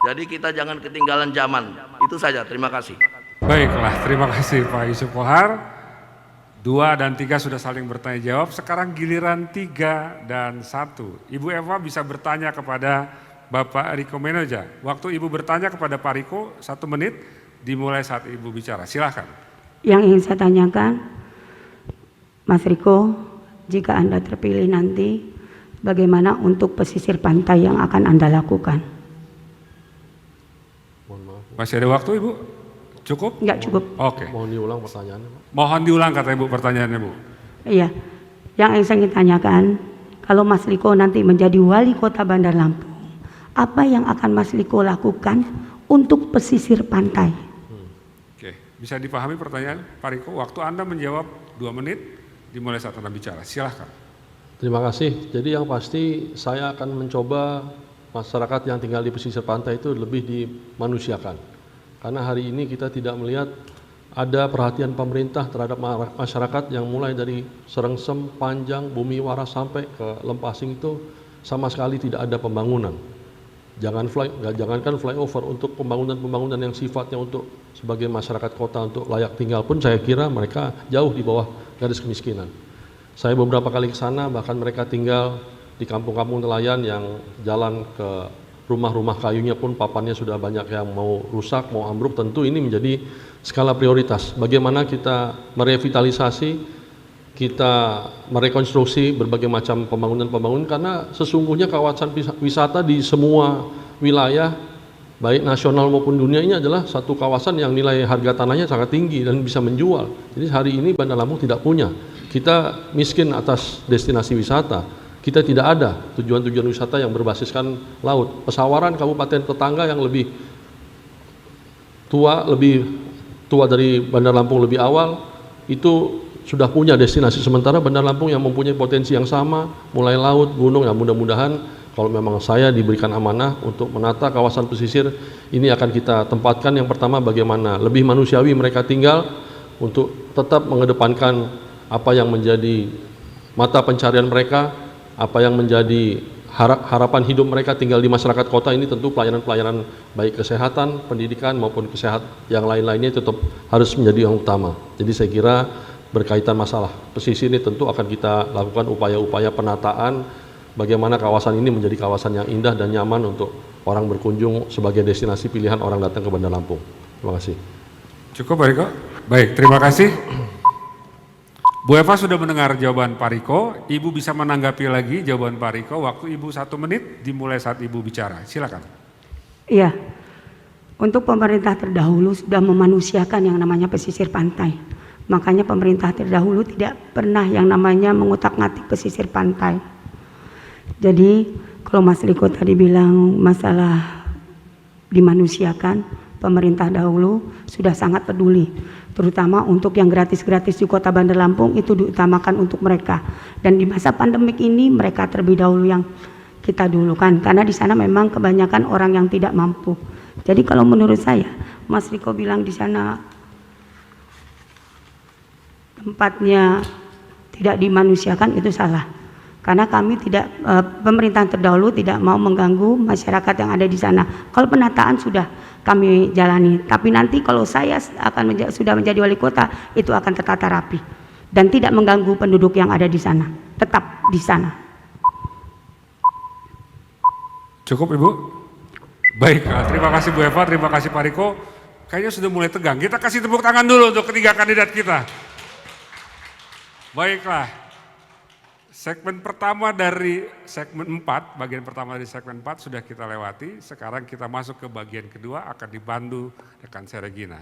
Jadi kita jangan ketinggalan zaman. Itu saja, terima kasih. Baiklah, terima kasih Pak Yusuf Kohar. 2 dan 3 sudah saling bertanya jawab. Sekarang giliran 3 dan 1. Ibu Eva bisa bertanya kepada Bapak Riko Menoja. Waktu Ibu bertanya kepada Pak Riko 1 menit dimulai saat Ibu bicara. Silahkan. Yang ingin saya tanyakan, Mas Riko, jika Anda terpilih nanti, bagaimana untuk pesisir pantai yang akan Anda lakukan? Masih ada waktu Ibu? Cukup? Enggak cukup. Oke. Mohon diulang pertanyaannya, Pak. Mohon diulang kata Ibu pertanyaannya Bu. Iya, yang saya ingin tanyakan, kalau Mas Riko nanti menjadi wali kota Bandar Lampung, apa yang akan Mas Riko lakukan untuk pesisir pantai? Oke, bisa dipahami pertanyaan Pak Riko? Waktu Anda menjawab 2 menit dimulai saat Anda bicara. Silahkan. Terima kasih. Jadi yang pasti saya akan mencoba masyarakat yang tinggal di pesisir pantai itu lebih dimanusiakan. Karena hari ini kita tidak melihat ada perhatian pemerintah terhadap masyarakat yang mulai dari Serengsem, Panjang, Bumi Waras sampai ke Lempasing itu sama sekali tidak ada pembangunan. Jangankan flyover, untuk pembangunan yang sifatnya untuk sebagai masyarakat kota untuk layak tinggal pun saya kira mereka jauh di bawah garis kemiskinan. Saya beberapa kali ke sana, bahkan mereka tinggal di kampung-kampung nelayan yang jalan ke rumah-rumah kayunya pun papannya sudah banyak yang mau rusak, mau ambruk. Tentu ini menjadi skala prioritas. Bagaimana kita merevitalisasi, kita merekonstruksi berbagai macam pembangunan-pembangunan, karena sesungguhnya kawasan wisata di semua wilayah baik nasional maupun dunia ini adalah satu kawasan yang nilai harga tanahnya sangat tinggi dan bisa menjual. Jadi hari ini Bandar Lampung tidak punya. Kita miskin atas destinasi wisata. Kita tidak ada tujuan-tujuan wisata yang berbasiskan laut. Pesawaran kabupaten tetangga yang lebih tua dari Bandar Lampung lebih awal itu sudah punya destinasi, sementara Bandar Lampung yang mempunyai potensi yang sama, mulai laut, gunung, yang mudah-mudahan kalau memang saya diberikan amanah untuk menata kawasan pesisir ini akan kita tempatkan. Yang pertama, bagaimana lebih manusiawi mereka tinggal untuk tetap mengedepankan apa yang menjadi mata pencarian mereka, apa yang menjadi harapan hidup mereka tinggal di masyarakat kota ini. Tentu pelayanan-pelayanan baik kesehatan, pendidikan maupun kesehatan yang lain-lainnya tetap harus menjadi yang utama. Jadi saya kira berkaitan masalah pesisir ini tentu akan kita lakukan upaya-upaya penataan bagaimana kawasan ini menjadi kawasan yang indah dan nyaman untuk orang berkunjung sebagai destinasi pilihan orang datang ke Bandar Lampung. Terima kasih. Cukup Pak Riko? Baik, terima kasih. Bu Eva sudah mendengar jawaban Pak Riko, Ibu bisa menanggapi lagi jawaban Pak Riko. Waktu Ibu 1 menit dimulai saat Ibu bicara, silakan. Iya, untuk pemerintah terdahulu sudah memanusiakan yang namanya pesisir pantai. Makanya pemerintah terdahulu tidak pernah yang namanya mengutak-ngatik pesisir pantai. Jadi kalau Mas Riko tadi bilang masalah dimanusiakan, pemerintah dahulu sudah sangat peduli. Terutama untuk yang gratis-gratis di Kota Bandar Lampung itu diutamakan untuk mereka. Dan di masa pandemik ini mereka terlebih dahulu yang kita dulukan. Karena di sana memang kebanyakan orang yang tidak mampu. Jadi kalau menurut saya, Mas Riko bilang di sana tempatnya tidak dimanusiakan, itu salah. Karena kami tidak, pemerintahan terdahulu tidak mau mengganggu masyarakat yang ada di sana. Kalau penataan sudah kami jalani, tapi nanti kalau saya akan sudah menjadi wali kota, itu akan tertata rapi dan tidak mengganggu penduduk yang ada di sana, tetap di sana. Cukup Ibu? Baik, terima kasih Bu Eva, terima kasih Pak Riko. Kayaknya sudah mulai tegang, kita kasih tepuk tangan dulu untuk ketiga kandidat kita. Baiklah, segmen pertama dari segmen 4, bagian pertama dari segmen 4 sudah kita lewati. Sekarang kita masuk ke bagian kedua, akan dibantu rekan saya Regina.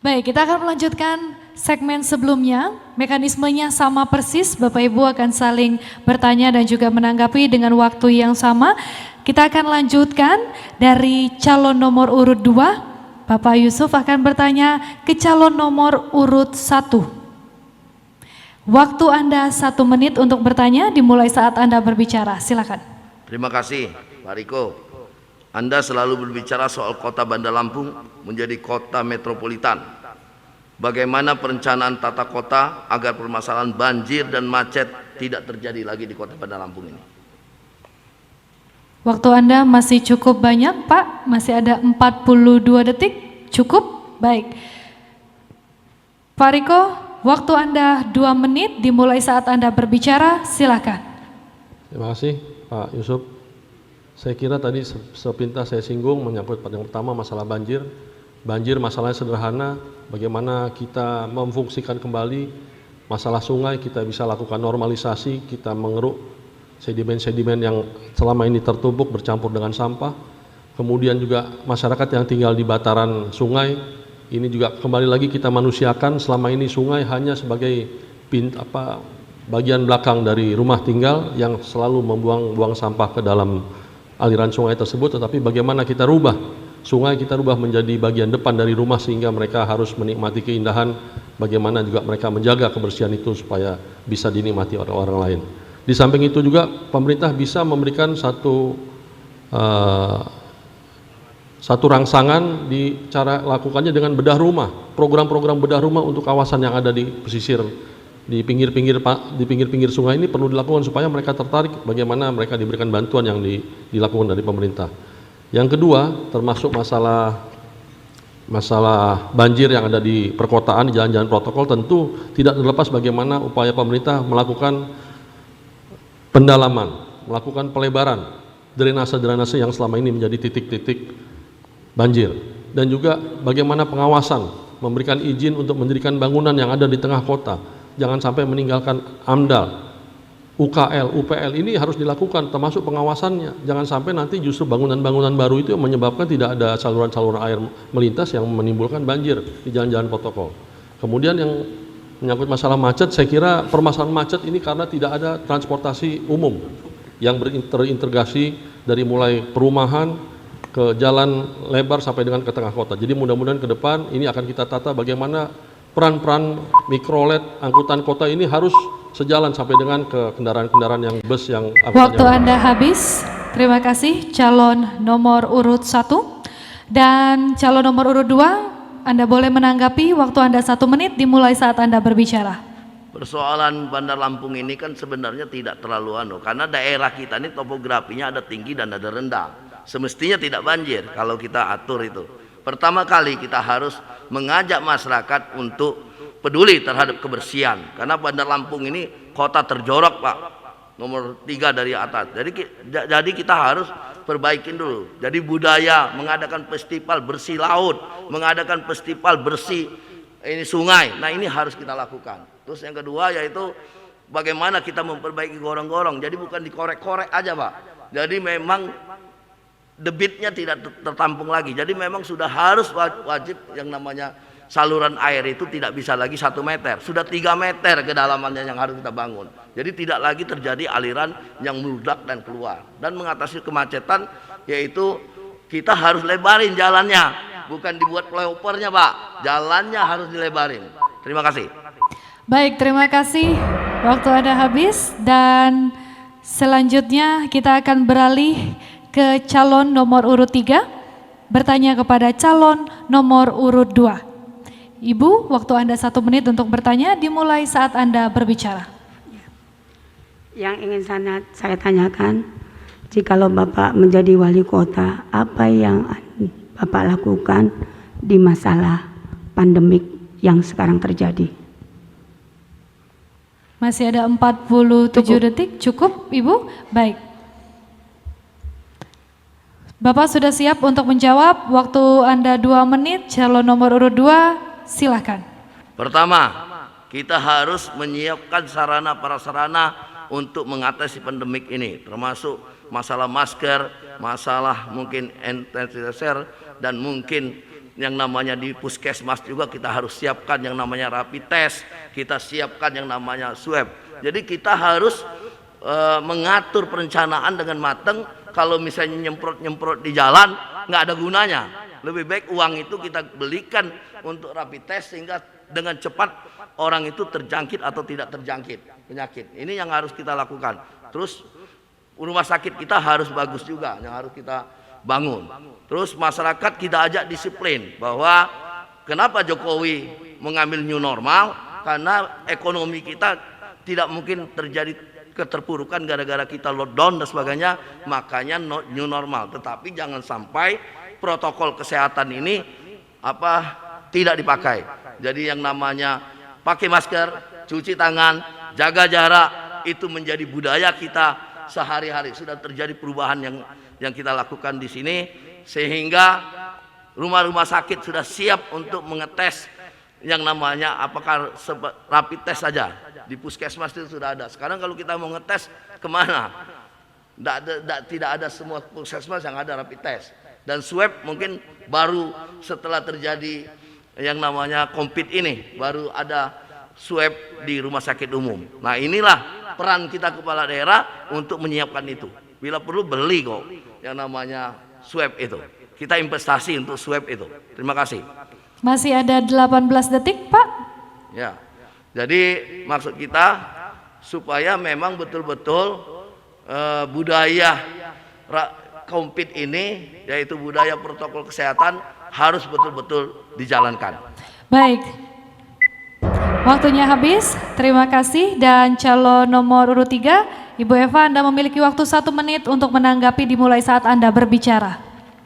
Baik, kita akan melanjutkan segmen sebelumnya. Mekanismenya sama persis, Bapak Ibu akan saling bertanya dan juga menanggapi dengan waktu yang sama. Kita akan lanjutkan dari calon nomor urut 2, Bapak Yusuf akan bertanya ke calon nomor urut 1. Waktu Anda 1 menit untuk bertanya dimulai saat Anda berbicara, silakan. Terima kasih Pak Riko. Anda selalu berbicara soal Kota Bandar Lampung menjadi kota metropolitan. Bagaimana perencanaan tata kota agar permasalahan banjir dan macet tidak terjadi lagi di Kota Bandar Lampung ini? Waktu Anda masih cukup banyak Pak, masih ada 42 detik, cukup? Baik. Pak Riko, waktu Anda 2 menit dimulai saat Anda berbicara, silakan. Terima kasih Pak Yusuf. Saya kira tadi sepintas saya singgung menyangkut yang pertama masalah banjir. Banjir masalahnya sederhana, bagaimana kita memfungsikan kembali masalah sungai, kita bisa lakukan normalisasi, kita mengeruk sedimen-sedimen yang selama ini tertumpuk bercampur dengan sampah. Kemudian juga masyarakat yang tinggal di bataran sungai, ini juga kembali lagi kita manusiakan. Selama ini sungai hanya sebagai bagian belakang dari rumah tinggal yang selalu membuang sampah ke dalam aliran sungai tersebut, tetapi bagaimana kita rubah sungai, kita rubah menjadi bagian depan dari rumah sehingga mereka harus menikmati keindahan, bagaimana juga mereka menjaga kebersihan itu supaya bisa dinikmati oleh orang lain. Di samping itu juga pemerintah bisa memberikan satu satu rangsangan di cara lakukannya dengan bedah rumah, program-program bedah rumah untuk kawasan yang ada di pesisir, di pinggir-pinggir sungai ini perlu dilakukan supaya mereka tertarik bagaimana mereka diberikan bantuan yang dilakukan dari pemerintah. Yang kedua, termasuk masalah banjir yang ada di perkotaan, di jalan-jalan protokol, tentu tidak terlepas bagaimana upaya pemerintah melakukan pendalaman, melakukan pelebaran drainase-drainase yang selama ini menjadi titik-titik banjir, dan juga bagaimana pengawasan, memberikan izin untuk mendirikan bangunan yang ada di tengah kota, jangan sampai meninggalkan AMDAL, UKL, UPL, ini harus dilakukan termasuk pengawasannya. Jangan sampai nanti justru bangunan-bangunan baru itu yang menyebabkan tidak ada saluran-saluran air melintas yang menimbulkan banjir di jalan-jalan protokol. Kemudian yang menyangkut masalah macet, saya kira permasalahan macet ini karena tidak ada transportasi umum yang terintegrasi dari mulai perumahan ke jalan lebar sampai dengan ke tengah kota. Jadi mudah-mudahan ke depan ini akan kita tata bagaimana peran-peran mikrolet angkutan kota ini harus sejalan sampai dengan ke kendaraan-kendaraan yang bus yang Waktu Anda habis. Terima kasih calon nomor urut 1 dan calon nomor urut 2. Anda boleh menanggapi, waktu Anda 1 menit dimulai saat Anda berbicara. Persoalan Bandar Lampung ini kan sebenarnya tidak terlalu karena daerah kita ini topografinya ada tinggi dan ada rendah. Semestinya tidak banjir kalau kita atur itu. Pertama kali kita harus mengajak masyarakat untuk peduli terhadap kebersihan, karena Bandar Lampung ini kota terjorok Pak, nomor 3 dari atas. Jadi kita harus perbaikin dulu. Jadi budaya mengadakan festival bersih laut, mengadakan festival bersih ini sungai. Nah ini harus kita lakukan. Terus yang kedua yaitu bagaimana kita memperbaiki gorong-gorong. Jadi bukan dikorek-korek aja Pak. Jadi memang debitnya tidak tertampung lagi. Jadi memang sudah harus wajib yang namanya saluran air itu tidak bisa lagi 1 meter, sudah 3 meter kedalamannya yang harus kita bangun. Jadi tidak lagi terjadi aliran yang meledak dan keluar. Dan mengatasi kemacetan yaitu kita harus lebarin jalannya, bukan dibuat flyovernya Pak, jalannya harus dilebarin. Terima kasih. Baik, terima kasih. Waktu Anda habis dan selanjutnya kita akan beralih ke calon nomor urut 3, bertanya kepada calon nomor urut 2. Ibu, waktu Anda 1 menit untuk bertanya dimulai saat Anda berbicara. Yang ingin saya tanyakan, jikalau Bapak menjadi wali kota, apa yang Bapak lakukan di masalah pandemik yang sekarang terjadi? Masih ada 47 detik, cukup Ibu? Baik. Bapak sudah siap untuk menjawab, waktu Anda 2 menit, calon nomor urut 2. Silakan. Pertama, kita harus menyiapkan sarana prasarana untuk mengatasi pandemik ini, termasuk masalah masker, masalah mungkin sanitizer, dan mungkin yang namanya di puskesmas juga kita harus siapkan yang namanya rapid test, kita siapkan yang namanya swab. Jadi kita harus mengatur perencanaan dengan matang. Kalau misalnya nyemprot di jalan nggak ada gunanya. Lebih baik uang itu kita belikan untuk rapid test sehingga dengan cepat orang itu terjangkit atau tidak terjangkit penyakit. Ini yang harus kita lakukan. Terus rumah sakit kita harus bagus juga, yang harus kita bangun. Terus masyarakat kita ajak disiplin bahwa kenapa Jokowi mengambil new normal, karena ekonomi kita tidak mungkin terjadi keterpurukan gara-gara kita lockdown dan sebagainya, makanya new normal. Tetapi jangan sampai protokol kesehatan ini tidak dipakai. Jadi yang namanya pakai masker, cuci tangan, jaga jarak itu menjadi budaya kita sehari-hari. Sudah terjadi perubahan yang kita lakukan di sini, sehingga rumah-rumah sakit sudah siap untuk mengetes yang namanya apakah rapid test saja. Di puskesmas itu sudah ada. Sekarang kalau kita mau ngetes kemana? Tidak ada semua puskesmas yang ada rapid test. Dan swab mungkin baru setelah terjadi yang namanya COVID ini, baru ada swab di rumah sakit umum. Nah inilah peran kita kepala daerah untuk menyiapkan itu. Bila perlu beli kok yang namanya swab itu. Kita investasi untuk swab itu. Terima kasih. Masih ada 18 detik Pak. Ya, jadi maksud kita supaya memang betul-betul budaya COVID ini, yaitu budaya protokol kesehatan, harus betul-betul dijalankan. Baik, waktunya habis. Terima kasih. Dan calon nomor urut 3, Ibu Eva, Anda memiliki waktu 1 menit untuk menanggapi dimulai saat Anda berbicara.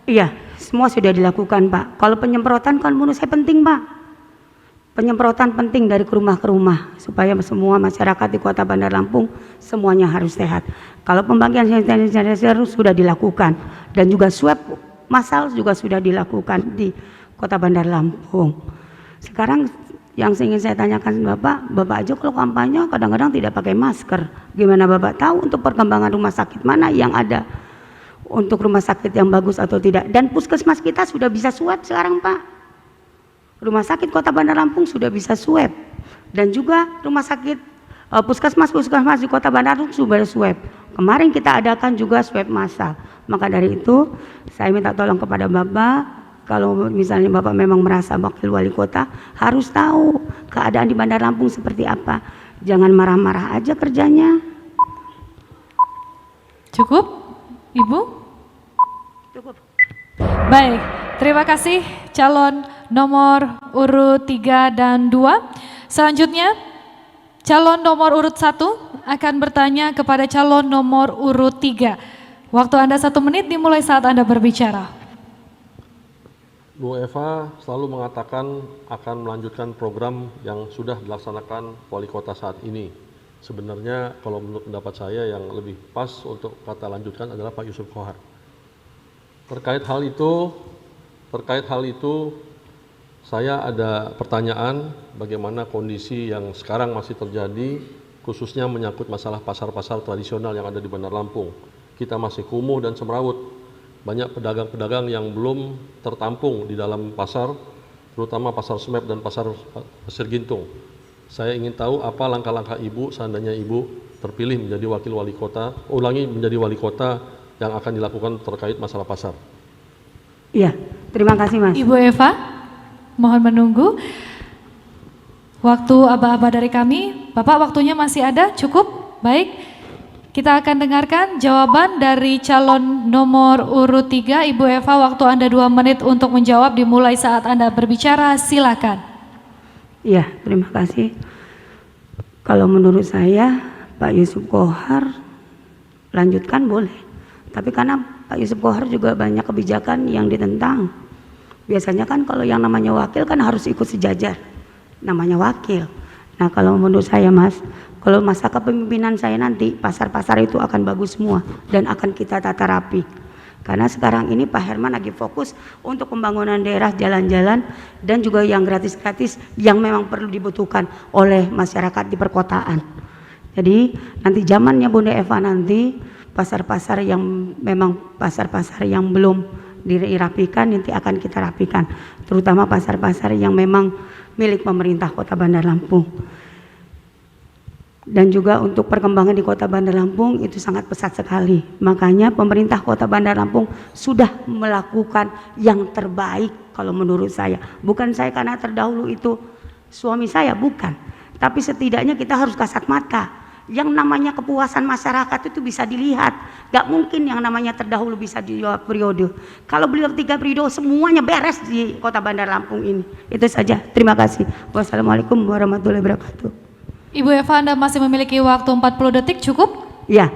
Iya, semua sudah dilakukan, Pak. Kalau penyemprotan kan menurut saya penting, Pak. Penyemprotan penting dari rumah ke rumah supaya semua masyarakat di Kota Bandar Lampung semuanya harus sehat. Kalau pembagian sanitizer sudah dilakukan dan juga swab massal juga sudah dilakukan di Kota Bandar Lampung. Sekarang yang ingin saya tanyakan Bapak aja kalau kampanye kadang-kadang tidak pakai masker. Gimana Bapak tahu untuk perkembangan rumah sakit mana yang ada untuk rumah sakit yang bagus atau tidak? Dan puskesmas kita sudah bisa swab sekarang, Pak. Rumah sakit Kota Bandar Lampung sudah bisa swab dan juga rumah sakit puskesmas di Kota Bandar Lampung sudah swab. Kemarin kita adakan juga swab massal. Maka dari itu saya minta tolong kepada Bapak, kalau misalnya Bapak memang merasa wakil wali kota harus tahu keadaan di Bandar Lampung seperti apa. Jangan marah-marah aja kerjanya. Cukup, Ibu? Cukup. Baik, terima kasih calon nomor urut 3 dan 2. Selanjutnya, calon nomor urut 1 akan bertanya kepada calon nomor urut 3. Waktu Anda 1 menit dimulai saat Anda berbicara. Bu Eva selalu mengatakan akan melanjutkan program yang sudah dilaksanakan wali kota saat ini. Sebenarnya kalau menurut pendapat saya yang lebih pas untuk kata lanjutkan adalah Pak Yusuf Kohar. Terkait hal itu, saya ada pertanyaan bagaimana kondisi yang sekarang masih terjadi, khususnya menyangkut masalah pasar-pasar tradisional yang ada di Bandar Lampung. Kita masih kumuh dan semrawut, banyak pedagang-pedagang yang belum tertampung di dalam pasar, terutama pasar Semep dan pasar Pasir Gintung. Saya ingin tahu apa langkah-langkah Ibu seandainya Ibu terpilih menjadi menjadi wali kota yang akan dilakukan terkait masalah pasar. Iya, terima kasih Mas. Ibu Eva, mohon menunggu. Waktu aba-aba dari kami, Bapak waktunya masih ada, cukup? Baik, kita akan dengarkan jawaban dari calon nomor urut 3, Ibu Eva, waktu Anda 2 menit untuk menjawab dimulai saat Anda berbicara, silakan. Iya, terima kasih. Kalau menurut saya, Pak Yusuf Kohar lanjutkan boleh. Tapi karena Pak Yusuf Kohar juga banyak kebijakan yang ditentang. Biasanya kan kalau yang namanya wakil kan harus ikut sejajar. Namanya wakil. Nah kalau menurut saya Mas, kalau masa kepemimpinan saya nanti pasar-pasar itu akan bagus semua dan akan kita tata rapi. Karena sekarang ini Pak Herman lagi fokus untuk pembangunan daerah jalan-jalan dan juga yang gratis-gratis yang memang perlu dibutuhkan oleh masyarakat di perkotaan. Jadi nanti zamannya Bunda Eva nanti pasar-pasar yang memang pasar-pasar yang belum dirapikan nanti akan kita rapikan, terutama pasar-pasar yang memang milik pemerintah Kota Bandar Lampung. Dan juga untuk perkembangan di Kota Bandar Lampung itu sangat pesat sekali. Makanya pemerintah Kota Bandar Lampung sudah melakukan yang terbaik kalau menurut saya. Bukan saya karena terdahulu itu suami saya, bukan. Tapi setidaknya kita harus kasat mata. Yang namanya kepuasan masyarakat itu bisa dilihat. Gak mungkin yang namanya terdahulu bisa di 2 periode. Kalau beliau 3 periode semuanya beres di Kota Bandar Lampung ini. Itu saja. Terima kasih. Wassalamualaikum warahmatullahi wabarakatuh. Ibu Eva, Anda masih memiliki waktu 40 detik, cukup? Ya.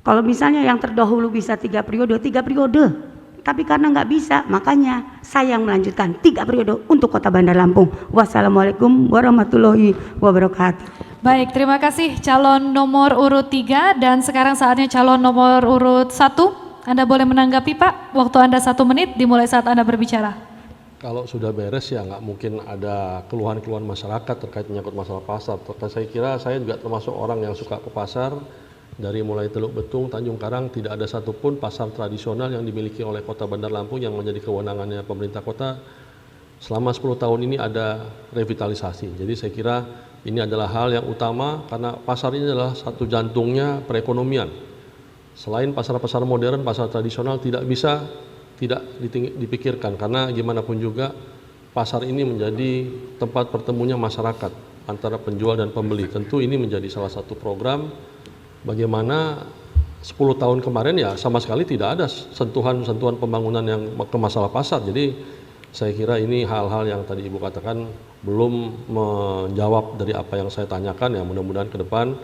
Kalau misalnya yang terdahulu bisa 3 periode, 3 periode. Tapi karena nggak bisa, makanya saya yang melanjutkan 3 periode untuk Kota Bandar Lampung. Wassalamualaikum warahmatullahi wabarakatuh. Baik, terima kasih calon nomor urut 3 dan sekarang saatnya calon nomor urut 1. Anda boleh menanggapi Pak, waktu Anda 1 menit dimulai saat Anda berbicara. Kalau sudah beres ya nggak mungkin ada keluhan-keluhan masyarakat terkait menyangkut masalah pasar. Saya kira saya juga termasuk orang yang suka ke pasar. Dari mulai Teluk Betung, Tanjung Karang, tidak ada satupun pasar tradisional yang dimiliki oleh Kota Bandar Lampung yang menjadi kewenangannya pemerintah kota. Selama 10 tahun ini ada revitalisasi. Jadi saya kira ini adalah hal yang utama karena pasar ini adalah satu jantungnya perekonomian. Selain pasar-pasar modern, pasar tradisional tidak bisa tidak dipikirkan karena gimana pun juga pasar ini menjadi tempat pertemunya masyarakat antara penjual dan pembeli. Tentu ini menjadi salah satu program bagaimana 10 tahun kemarin ya sama sekali tidak ada sentuhan-sentuhan pembangunan yang ke masalah pasar. Jadi saya kira ini hal-hal yang tadi Ibu katakan belum menjawab dari apa yang saya tanyakan. Ya mudah-mudahan ke depan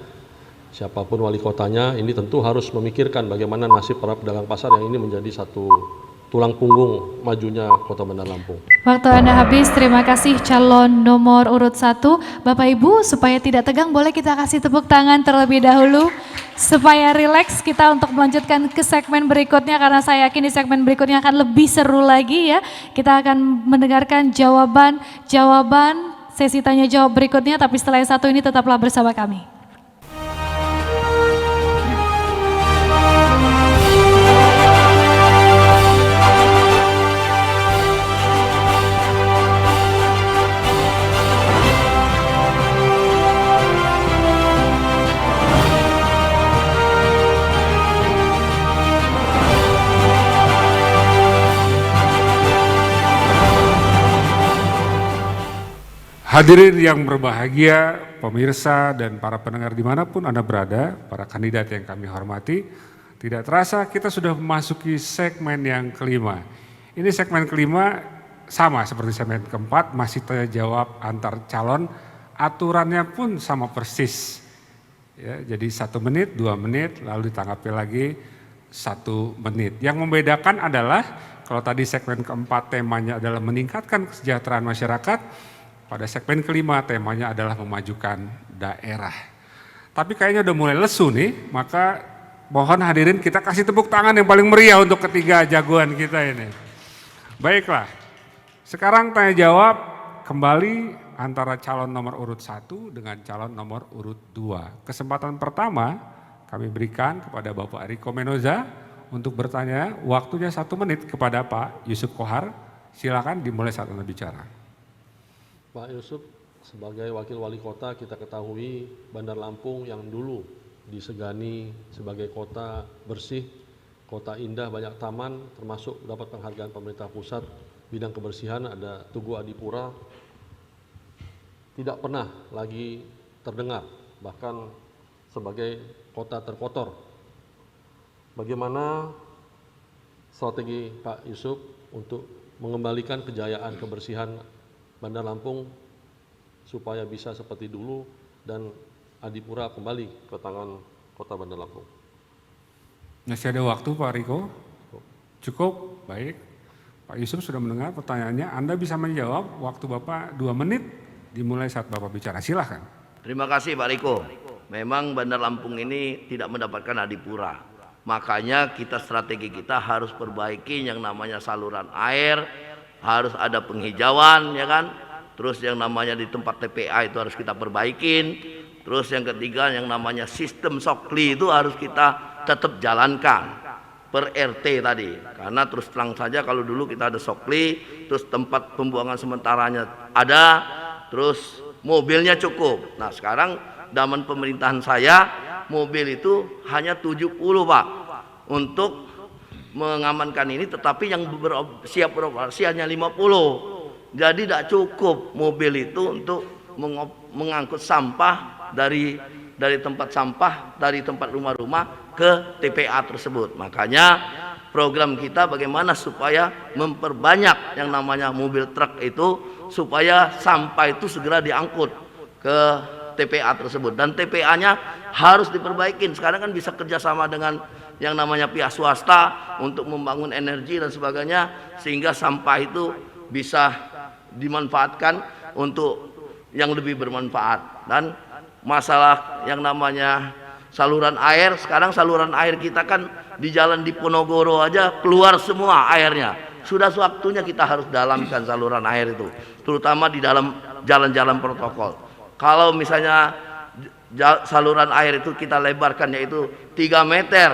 siapapun wali kotanya ini tentu harus memikirkan bagaimana nasib para pedagang pasar yang ini menjadi satu tulang punggung majunya Kota Bandar Lampung. Waktu Anda habis, terima kasih calon nomor urut 1. Bapak Ibu, supaya tidak tegang boleh kita kasih tepuk tangan terlebih dahulu. Supaya rileks kita untuk melanjutkan ke segmen berikutnya, karena saya yakin di segmen berikutnya akan lebih seru lagi ya. Kita akan mendengarkan jawaban sesi tanya jawab berikutnya, tapi setelah yang satu ini tetaplah bersama kami. Hadirin yang berbahagia, pemirsa dan para pendengar dimanapun Anda berada, para kandidat yang kami hormati, tidak terasa kita sudah memasuki segmen yang kelima. Ini segmen kelima sama seperti segmen keempat, masih tanya jawab antar calon, aturannya pun sama persis. Ya, jadi 1 menit, 2 menit, lalu ditanggapi lagi 1 menit. Yang membedakan adalah kalau tadi segmen keempat temanya adalah meningkatkan kesejahteraan masyarakat, pada segmen kelima temanya adalah memajukan daerah. Tapi kayaknya udah mulai lesu nih, maka mohon hadirin kita kasih tepuk tangan yang paling meriah untuk ketiga jagoan kita ini. Baiklah, sekarang tanya jawab kembali antara calon nomor urut 1 dengan calon nomor urut 2. Kesempatan pertama kami berikan kepada Bapak Riko Menoza untuk bertanya, waktunya 1 menit kepada Pak Yusuf Kohar. Silakan dimulai saat Anda bicara. Pak Yusuf, sebagai wakil wali kota kita ketahui Bandar Lampung yang dulu disegani sebagai kota bersih, kota indah, banyak taman, termasuk dapat penghargaan pemerintah pusat bidang kebersihan, ada Tugu Adipura, tidak pernah lagi terdengar, bahkan sebagai kota terkotor. Bagaimana strategi Pak Yusuf untuk mengembalikan kejayaan kebersihan Bandar Lampung supaya bisa seperti dulu dan Adipura kembali ke tangan Kota Bandar Lampung? Masih ada waktu Pak Riko? Cukup? Baik. Pak Yusuf sudah mendengar pertanyaannya, Anda bisa menjawab, waktu Bapak 2 menit dimulai saat Bapak bicara, silahkan. Terima kasih Pak Riko. Memang Bandar Lampung ini tidak mendapatkan Adipura. Makanya strategi kita harus perbaiki yang namanya saluran air, harus ada penghijauan ya kan. Terus yang namanya di tempat TPA itu harus kita perbaikin. Terus yang ketiga yang namanya sistem sokli itu harus kita tetap jalankan per RT tadi. Karena terus terang saja kalau dulu kita ada sokli, terus tempat pembuangan sementaranya ada, terus mobilnya cukup. Nah sekarang zaman pemerintahan saya mobil itu hanya 70 Pak untuk mengamankan ini, tetapi yang siap beroperasi hanya 50. Jadi tidak cukup mobil itu untuk mengangkut sampah dari tempat sampah, dari tempat rumah-rumah ke TPA tersebut. Makanya program kita bagaimana supaya memperbanyak yang namanya mobil truk itu, supaya sampah itu segera diangkut ke TPA tersebut. Dan TPA-nya harus diperbaikin. Sekarang kan bisa kerjasama dengan yang namanya pihak swasta untuk membangun energi dan sebagainya, sehingga sampah itu bisa dimanfaatkan untuk yang lebih bermanfaat. Dan masalah yang namanya saluran air, sekarang saluran air kita kan di jalan Diponegoro aja keluar semua airnya. Sudah waktunya kita harus dalamkan saluran air itu, terutama di dalam jalan-jalan protokol. Kalau misalnya saluran air itu kita lebarkan yaitu 3 meter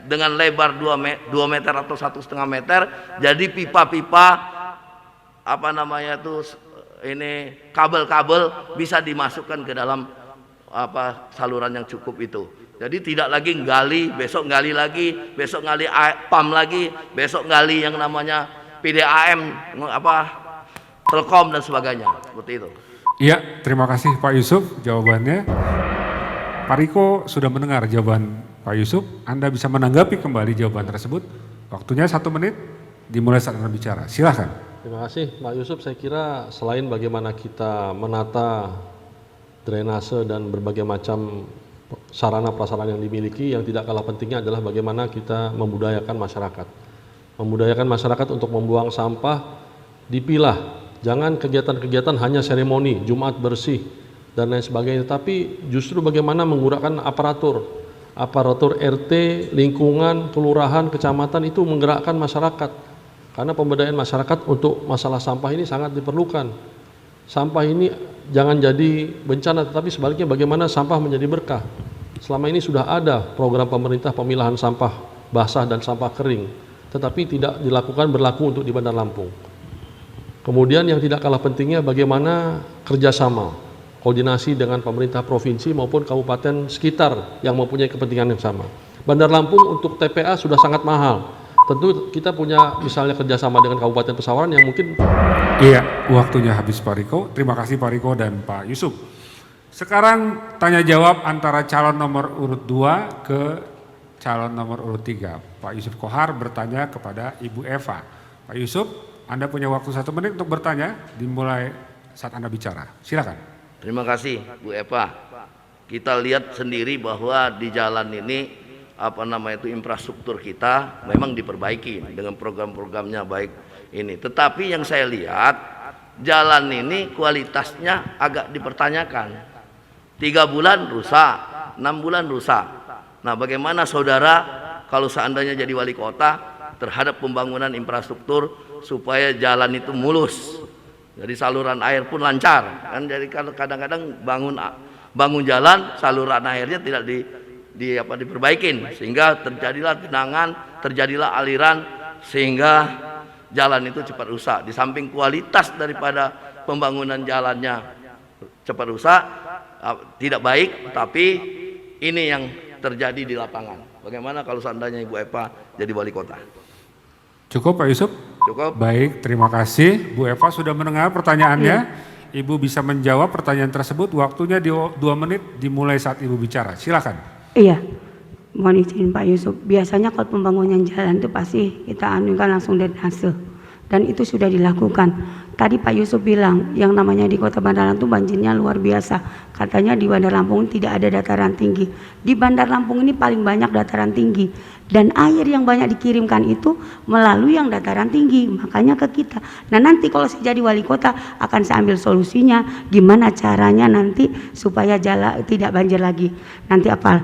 dengan lebar 2 meter atau 1,5 meter, jadi pipa-pipa apa namanya itu ini kabel-kabel bisa dimasukkan ke dalam saluran yang cukup itu. Jadi tidak lagi gali, besok gali lagi, besok gali PAM lagi, besok gali yang namanya PDAM, Telkom dan sebagainya, seperti itu. Iya, terima kasih Pak Yusuf jawabannya. Pak Riko sudah mendengar jawaban Pak Yusuf, Anda bisa menanggapi kembali jawaban tersebut. Waktunya 1 menit, dimulai saat Anda bicara. Silahkan. Terima kasih Pak Yusuf. Saya kira selain bagaimana kita menata drainase dan berbagai macam sarana prasarana yang dimiliki, yang tidak kalah pentingnya adalah bagaimana kita membudayakan masyarakat. Membudayakan masyarakat untuk membuang sampah dipilah. Jangan kegiatan-kegiatan hanya seremoni, Jumat bersih, dan lain sebagainya. Tapi justru bagaimana menggunakan aparatur RT, lingkungan, kelurahan, kecamatan itu menggerakkan masyarakat. Karena pemberdayaan masyarakat untuk masalah sampah ini sangat diperlukan. Sampah ini jangan jadi bencana, tetapi sebaliknya bagaimana sampah menjadi berkah. Selama ini sudah ada program pemerintah pemilahan sampah basah dan sampah kering, tetapi tidak berlaku untuk di Bandar Lampung. Kemudian yang tidak kalah pentingnya bagaimana kerjasama, koordinasi dengan pemerintah provinsi maupun kabupaten sekitar yang mempunyai kepentingan yang sama. Bandar Lampung untuk TPA sudah sangat mahal. Tentu kita punya misalnya kerjasama dengan Kabupaten Pesawaran yang mungkin... Iya, waktunya habis Pak Riko. Terima kasih Pak Riko dan Pak Yusuf. Sekarang tanya jawab antara calon nomor urut 2 ke calon nomor urut 3. Pak Yusuf Kohar bertanya kepada Ibu Eva. Pak Yusuf, Anda punya waktu 1 menit untuk bertanya, dimulai saat Anda bicara. Silakan. Terima kasih Bu Eva. Kita lihat sendiri bahwa di jalan ini infrastruktur kita memang diperbaiki dengan program-programnya baik ini. Tetapi yang saya lihat jalan ini kualitasnya agak dipertanyakan. 3 bulan rusak, 6 bulan rusak. Nah, bagaimana saudara kalau seandainya jadi wali kota terhadap pembangunan infrastruktur supaya jalan itu mulus? Jadi saluran air pun lancar. Kan jadi kadang-kadang bangun jalan saluran airnya tidak diperbaikin sehingga terjadilah genangan, terjadilah aliran sehingga jalan itu cepat rusak. Di samping kualitas daripada pembangunan jalannya cepat rusak, tidak baik, tapi ini yang terjadi di lapangan. Bagaimana kalau seandainya Ibu Eva jadi wali kota? Cukup Pak Yusuf? Cukup. Baik, terima kasih. Bu Eva sudah mendengar pertanyaannya. Ibu bisa menjawab pertanyaan tersebut. Waktunya 2 menit dimulai saat Ibu bicara. Silakan. Iya, mohon izin Pak Yusuf. Biasanya kalau pembangunan jalan itu pasti kita anukan langsung dari hasil. Dan itu sudah dilakukan. Tadi Pak Yusuf bilang yang namanya di Kota Bandar Lampung banjirnya luar biasa. Katanya di Bandar Lampung tidak ada dataran tinggi. Di Bandar Lampung ini paling banyak dataran tinggi. Dan air yang banyak dikirimkan itu melalui yang dataran tinggi. Makanya ke kita. Nah nanti kalau saya jadi wali kota akan saya ambil solusinya. Gimana caranya nanti supaya jalan tidak banjir lagi. Nanti apa?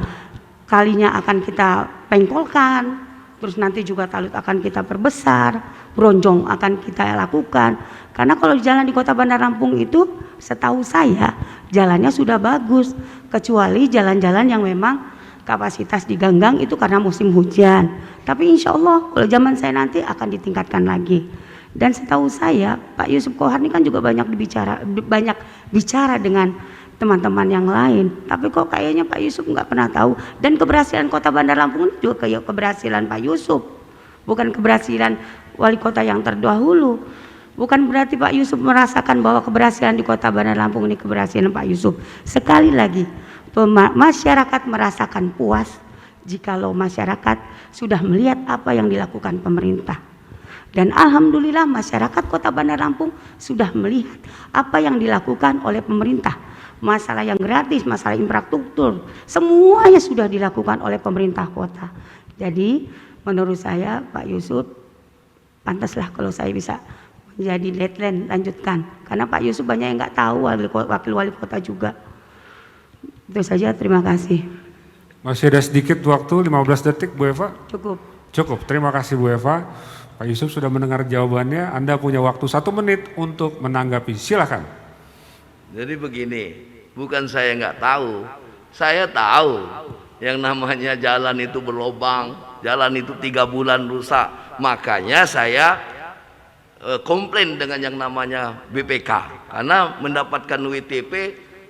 Kalinya akan kita pengkolkan. Terus nanti juga talut akan kita perbesar, bronjong akan kita lakukan. Karena kalau jalan di Kota Bandar Lampung itu setahu saya jalannya sudah bagus. Kecuali jalan-jalan yang memang kapasitas diganggang itu karena musim hujan. Tapi insya Allah kalau zaman saya nanti akan ditingkatkan lagi. Dan setahu saya Pak Yusuf Kohar ini kan juga banyak bicara dengan teman-teman yang lain, tapi kok kayaknya Pak Yusuf nggak pernah tahu. Dan keberhasilan Kota Bandar Lampung ini juga kayak keberhasilan Pak Yusuf, bukan keberhasilan wali kota yang terdahulu. Bukan berarti Pak Yusuf merasakan bahwa keberhasilan di Kota Bandar Lampung ini keberhasilan Pak Yusuf. Sekali lagi, masyarakat merasakan puas jikalau masyarakat sudah melihat apa yang dilakukan pemerintah. Dan alhamdulillah masyarakat Kota Bandar Lampung sudah melihat apa yang dilakukan oleh pemerintah. Masalah yang gratis, masalah infrastruktur, semuanya sudah dilakukan oleh pemerintah kota. Jadi menurut saya Pak Yusuf pantaslah kalau saya bisa menjadi letlen lanjutkan. Karena Pak Yusuf banyak yang nggak tahu, wakil wali kota juga. Itu saja, terima kasih. Masih ada sedikit waktu, 15 detik Bu Eva. Cukup. Cukup, terima kasih Bu Eva. Pak Yusuf sudah mendengar jawabannya, Anda punya waktu 1 menit untuk menanggapi, silakan. Jadi begini, bukan saya nggak tahu, saya tahu yang namanya jalan itu berlobang, jalan itu 3 bulan rusak. Makanya saya komplain dengan yang namanya BPK karena mendapatkan WTP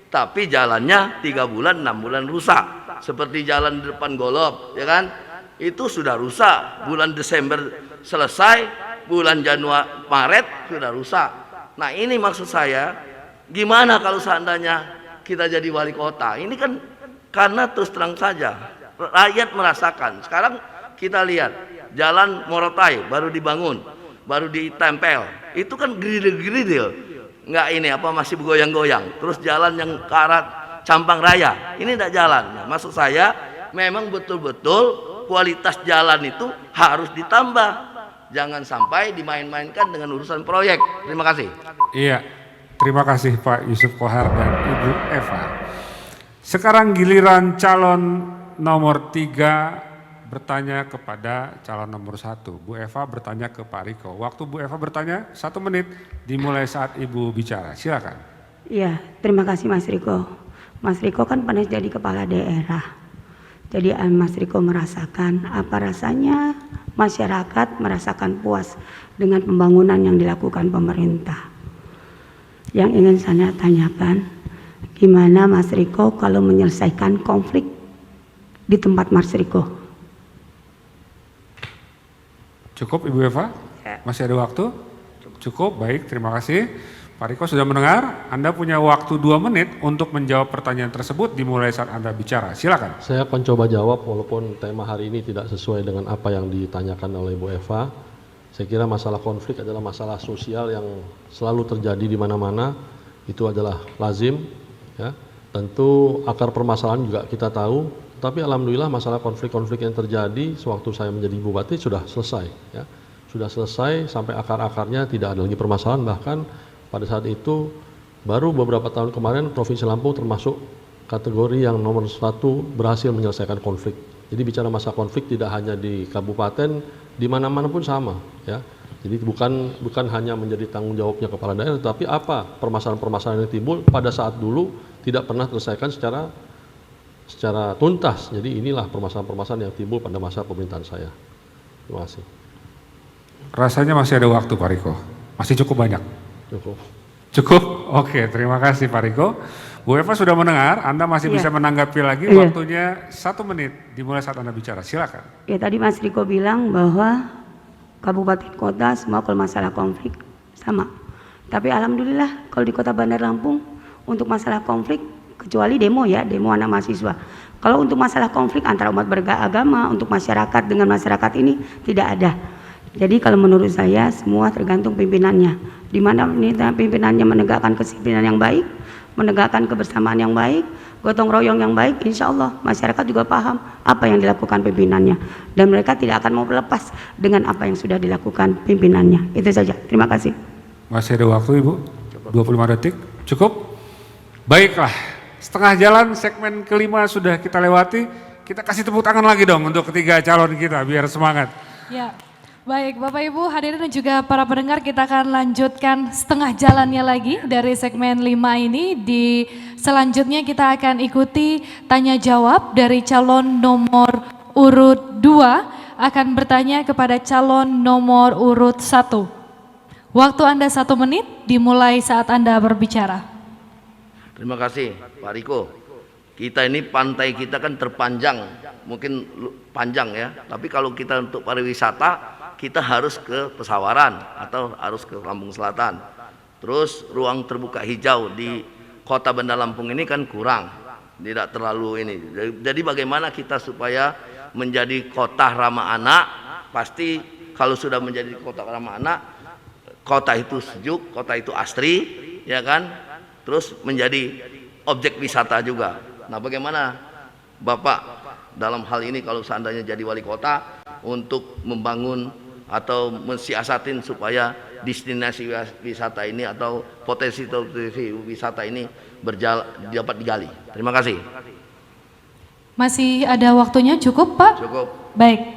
tapi jalannya 3 bulan 6 bulan rusak. Seperti jalan di depan Golop, ya kan? Itu sudah rusak. Bulan Desember selesai, bulan Januari Maret sudah rusak. Nah ini maksud saya. Gimana kalau seandainya kita jadi wali kota? Ini kan karena terus terang saja rakyat merasakan. Sekarang kita lihat jalan Morotai baru dibangun, baru ditempel, itu kan geridil-geridil, nggak ini apa masih bergoyang-goyang. Terus jalan yang ke arah Campang Raya ini tidak jalan. Nah, maksud saya memang betul-betul kualitas jalan itu harus ditambah, jangan sampai dimain-mainkan dengan urusan proyek. Terima kasih. Iya, terima kasih Pak Yusuf Kohar dan Ibu Eva. Sekarang giliran calon nomor 3 bertanya kepada calon nomor 1. Bu Eva bertanya ke Pak Riko. Waktu Bu Eva bertanya 1 menit dimulai saat Ibu bicara. Silakan. Iya, terima kasih Mas Riko. Mas Riko kan pernah jadi kepala daerah. Jadi Mas Riko merasakan apa rasanya masyarakat merasakan puas dengan pembangunan yang dilakukan pemerintah. Yang ingin saya tanyakan, gimana Mas Riko kalau menyelesaikan konflik di tempat Mas Riko? Cukup Ibu Eva? Masih ada waktu? Cukup, baik, terima kasih. Pak Riko sudah mendengar, Anda punya waktu 2 menit untuk menjawab pertanyaan tersebut dimulai saat Anda bicara. Silakan. Saya akan coba jawab walaupun tema hari ini tidak sesuai dengan apa yang ditanyakan oleh Bu Eva. Saya kira masalah konflik adalah masalah sosial yang selalu terjadi di mana-mana. Itu adalah lazim, ya. Tentu akar permasalahan juga kita tahu, tapi alhamdulillah masalah konflik-konflik yang terjadi sewaktu saya menjadi bupati sudah selesai, ya. Sudah selesai sampai akar-akarnya, tidak ada lagi permasalahan. Bahkan pada saat itu baru beberapa tahun kemarin Provinsi Lampung termasuk kategori yang nomor 1 berhasil menyelesaikan konflik. Jadi bicara masalah konflik tidak hanya di kabupaten, di mana-mana pun sama, ya. Jadi bukan hanya menjadi tanggung jawabnya kepala daerah, tapi apa permasalahan-permasalahan yang timbul pada saat dulu tidak pernah terselesaikan secara tuntas. Jadi inilah permasalahan-permasalahan yang timbul pada masa pemerintahan saya. Terima kasih. Rasanya masih ada waktu Pak Riko. Masih cukup banyak. Cukup. Cukup? Oke, terima kasih Pak Riko. Bu Eva sudah mendengar, Anda masih bisa menanggapi lagi, waktunya 1 menit dimulai saat Anda bicara, silakan. Ya tadi Mas Riko bilang bahwa kabupaten kota semua kalau masalah konflik sama. Tapi alhamdulillah kalau di Kota Bandar Lampung untuk masalah konflik kecuali demo anak mahasiswa. Kalau untuk masalah konflik antara umat beragama untuk masyarakat dengan masyarakat ini tidak ada. Jadi kalau menurut saya semua tergantung pimpinannya. Di mana pimpinannya menegakkan kedisiplinan yang baik, menegakkan kebersamaan yang baik, gotong royong yang baik, insya Allah masyarakat juga paham apa yang dilakukan pimpinannya. Dan mereka tidak akan mau lepas dengan apa yang sudah dilakukan pimpinannya. Itu saja, terima kasih. Masih ada waktu Ibu? 25 detik, cukup? Baiklah, setengah jalan segmen kelima sudah kita lewati. Kita kasih tepuk tangan lagi dong untuk ketiga calon kita biar semangat. Ya. Baik, Bapak Ibu hadirin dan juga para pendengar, kita akan lanjutkan setengah jalannya lagi dari segmen 5 ini. Di selanjutnya kita akan ikuti tanya jawab dari calon nomor urut 2 akan bertanya kepada calon nomor urut 1. Waktu Anda 1 menit dimulai saat Anda berbicara. Terima kasih Pak Riko. Kita ini pantai kita kan terpanjang, mungkin panjang ya. Tapi kalau kita untuk pariwisata kita harus ke Pesawaran atau harus ke Lampung Selatan. Terus ruang terbuka hijau di Kota Bandar Lampung ini kan kurang, tidak terlalu ini. Jadi bagaimana kita supaya menjadi kota ramah anak? Pasti kalau sudah menjadi kota ramah anak, kota itu sejuk, kota itu asri, ya kan? Terus menjadi objek wisata juga. Nah, bagaimana Bapak dalam hal ini kalau seandainya jadi wali kota untuk membangun atau mensiasatin supaya destinasi wisata ini atau potensi wisata ini dapat digali. Terima kasih. Masih ada waktunya, cukup Pak? Cukup. Baik.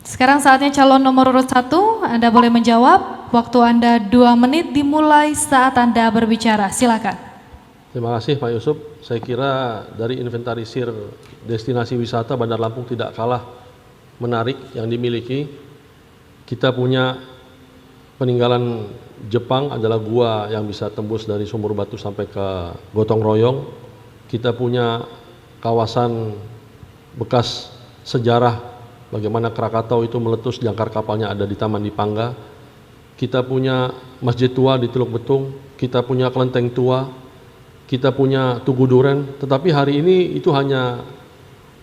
Sekarang saatnya calon nomor urut 1, Anda boleh menjawab. Waktu Anda 2 menit dimulai saat Anda berbicara, silakan. Terima kasih Pak Yusuf. Saya kira dari inventarisir destinasi wisata Bandar Lampung tidak kalah menarik yang dimiliki. Kita punya peninggalan Jepang adalah gua yang bisa tembus dari Sumur Batu sampai ke Gotong Royong. Kita punya kawasan bekas sejarah bagaimana Krakatau itu meletus jangkar kapalnya ada di Taman Dipangga. Kita punya Masjid Tua di Teluk Betung, kita punya Kelenteng Tua, kita punya Tugu Duren, tetapi hari ini itu hanya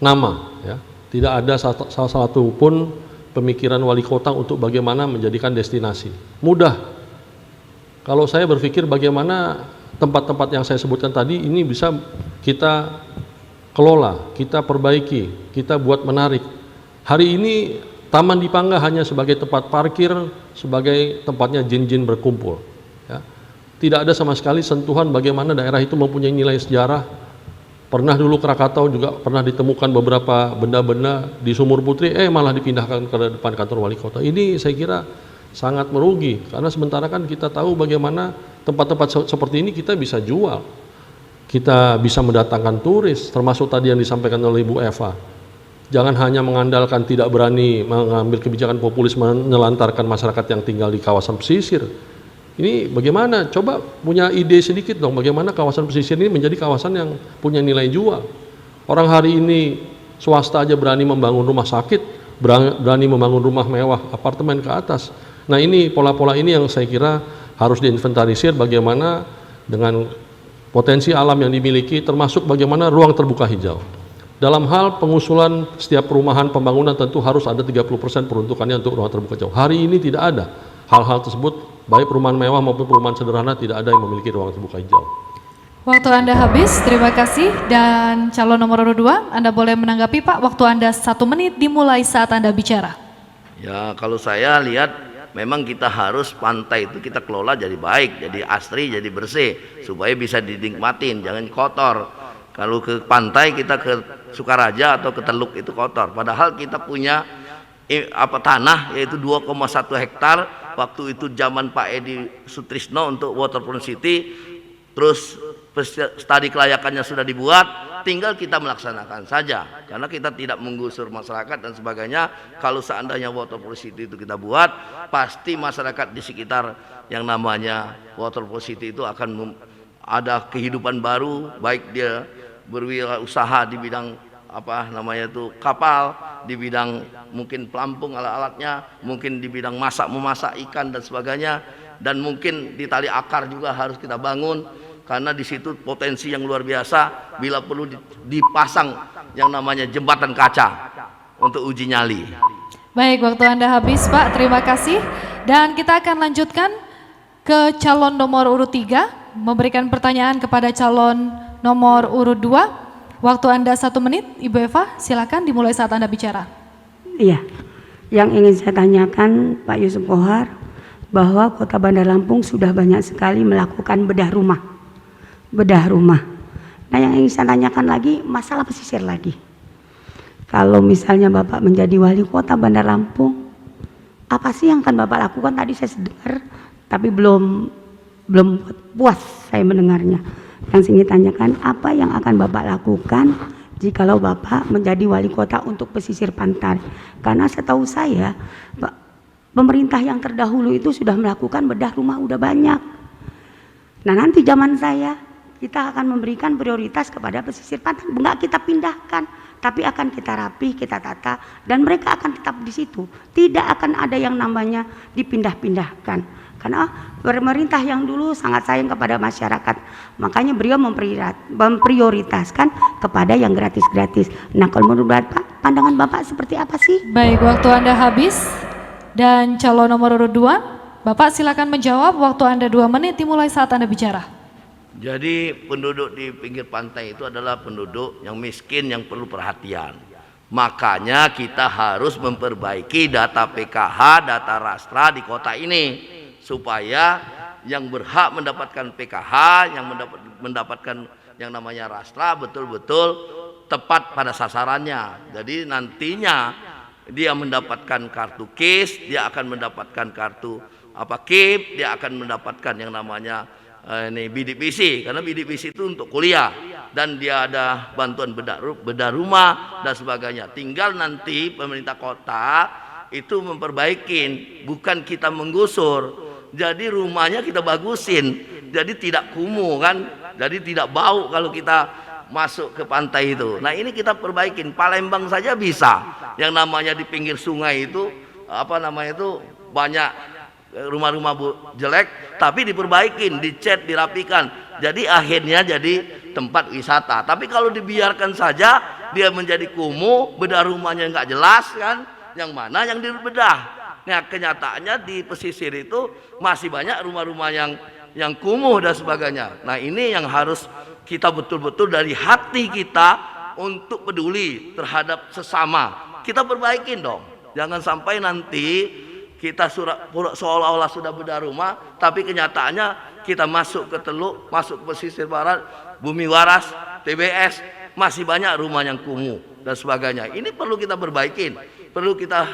nama, ya. Tidak ada salah satu pun pemikiran wali kota untuk bagaimana menjadikan destinasi. Mudah. Kalau saya berpikir bagaimana tempat-tempat yang saya sebutkan tadi ini bisa kita kelola, kita perbaiki, kita buat menarik. Hari ini Taman Dipangga hanya sebagai tempat parkir, sebagai tempatnya jin-jin berkumpul. Ya. Tidak ada sama sekali sentuhan bagaimana daerah itu mempunyai nilai sejarah. Pernah dulu Krakatau juga pernah ditemukan beberapa benda-benda di Sumur Putri, malah dipindahkan ke depan kantor wali kota. Ini saya kira sangat merugi, karena sementara kan kita tahu bagaimana tempat-tempat seperti ini kita bisa jual. Kita bisa mendatangkan turis, termasuk tadi yang disampaikan oleh Ibu Eva. Jangan hanya mengandalkan tidak berani mengambil kebijakan populis menelantarkan masyarakat yang tinggal di kawasan pesisir. Ini bagaimana? Coba punya ide sedikit dong, bagaimana kawasan pesisir ini menjadi kawasan yang punya nilai jual. Orang hari ini swasta aja berani membangun rumah sakit, berani membangun rumah mewah, apartemen ke atas. Nah ini pola-pola ini yang saya kira harus diinventarisir bagaimana dengan potensi alam yang dimiliki, termasuk bagaimana ruang terbuka hijau. Dalam hal pengusulan setiap perumahan pembangunan tentu harus ada 30% peruntukannya untuk ruang terbuka hijau. Hari ini tidak ada hal-hal tersebut. Baik perumahan mewah maupun perumahan sederhana tidak ada yang memiliki ruang terbuka hijau. Waktu Anda habis, terima kasih. Dan calon nomor urut 2, Anda boleh menanggapi Pak. Waktu Anda 1 menit dimulai saat Anda bicara. Ya kalau saya lihat memang kita harus pantai itu kita kelola jadi baik, jadi asri, jadi bersih supaya bisa dinikmatin, jangan kotor. Kalau ke pantai kita ke Sukaraja atau ke Teluk itu kotor. Padahal kita punya tanah yaitu 2,1 hektar. Waktu itu zaman Pak Edi Sutrisno untuk Waterfront City, terus studi kelayakannya sudah dibuat, tinggal kita melaksanakan saja, karena kita tidak menggusur masyarakat dan sebagainya. Kalau seandainya Waterfront City itu kita buat, pasti masyarakat di sekitar yang namanya Waterfront City itu akan ada kehidupan baru, baik dia berwirausaha di bidang kapal, di bidang mungkin pelampung alat-alatnya, mungkin di bidang memasak ikan dan sebagainya, dan mungkin di tali akar juga harus kita bangun, karena di situ potensi yang luar biasa bila perlu dipasang yang namanya jembatan kaca untuk uji nyali. Baik, waktu Anda habis Pak, terima kasih. Dan kita akan lanjutkan ke calon nomor urut 3, memberikan pertanyaan kepada calon nomor urut 2. Waktu Anda 1 menit, Ibu Eva, silakan dimulai saat Anda bicara. Iya, yang ingin saya tanyakan Pak Yusuf Kohar, bahwa Kota Bandar Lampung sudah banyak sekali melakukan bedah rumah. Nah yang ingin saya tanyakan lagi, masalah pesisir lagi. Kalau misalnya Bapak menjadi wali kota Bandar Lampung, apa sih yang akan Bapak lakukan? Tadi saya dengar, tapi belum puas saya mendengarnya. Yang ingin tanyakan, apa yang akan Bapak lakukan jikalau Bapak menjadi wali kota untuk pesisir pantai? Karena setahu saya, pemerintah yang terdahulu itu sudah melakukan bedah rumah udah banyak. Nah nanti zaman saya, kita akan memberikan prioritas kepada pesisir pantai. Enggak kita pindahkan, tapi akan kita rapi, kita tata, dan mereka akan tetap di situ. Tidak akan ada yang namanya dipindah-pindahkan. Karena pemerintah yang dulu sangat sayang kepada masyarakat, makanya beliau memprioritaskan kepada yang gratis-gratis. Nah kalau menurut Bapak, pandangan Bapak seperti apa sih? Baik, waktu Anda habis. Dan calon nomor urut 2, Bapak silakan menjawab. Waktu Anda 2 menit dimulai saat Anda bicara. Jadi penduduk di pinggir pantai itu adalah penduduk yang miskin yang perlu perhatian. Makanya kita harus memperbaiki data PKH, data Rastra di kota ini, supaya yang berhak mendapatkan PKH, yang mendapatkan yang namanya Rastra betul-betul tepat pada sasarannya. Jadi nantinya dia mendapatkan kartu KIS, dia akan mendapatkan kartu KIP, dia akan mendapatkan yang namanya bidik misi, karena bidik misi itu untuk kuliah, dan dia ada bantuan bedah rumah dan sebagainya. Tinggal nanti pemerintah kota itu memperbaikin, bukan kita menggusur. Jadi rumahnya kita bagusin, jadi tidak kumuh kan, jadi tidak bau kalau kita masuk ke pantai itu. Nah ini kita perbaikin. Palembang saja bisa, yang namanya di pinggir sungai itu banyak rumah-rumah jelek, tapi diperbaikin, dicat, dirapikan. Jadi akhirnya jadi tempat wisata. Tapi kalau dibiarkan saja, dia menjadi kumuh, bedah rumahnya nggak jelas kan, yang mana yang dibedah. Nah kenyataannya di pesisir itu masih banyak rumah-rumah yang kumuh dan sebagainya. Nah ini yang harus kita betul-betul dari hati kita untuk peduli terhadap sesama. Kita perbaikin dong, jangan sampai nanti kita seolah-olah sudah bedah rumah, tapi kenyataannya kita masuk ke Teluk, masuk ke pesisir barat, Bumi Waras, TBS, masih banyak rumah yang kumuh dan sebagainya. Ini perlu kita perbaikin, perlu kita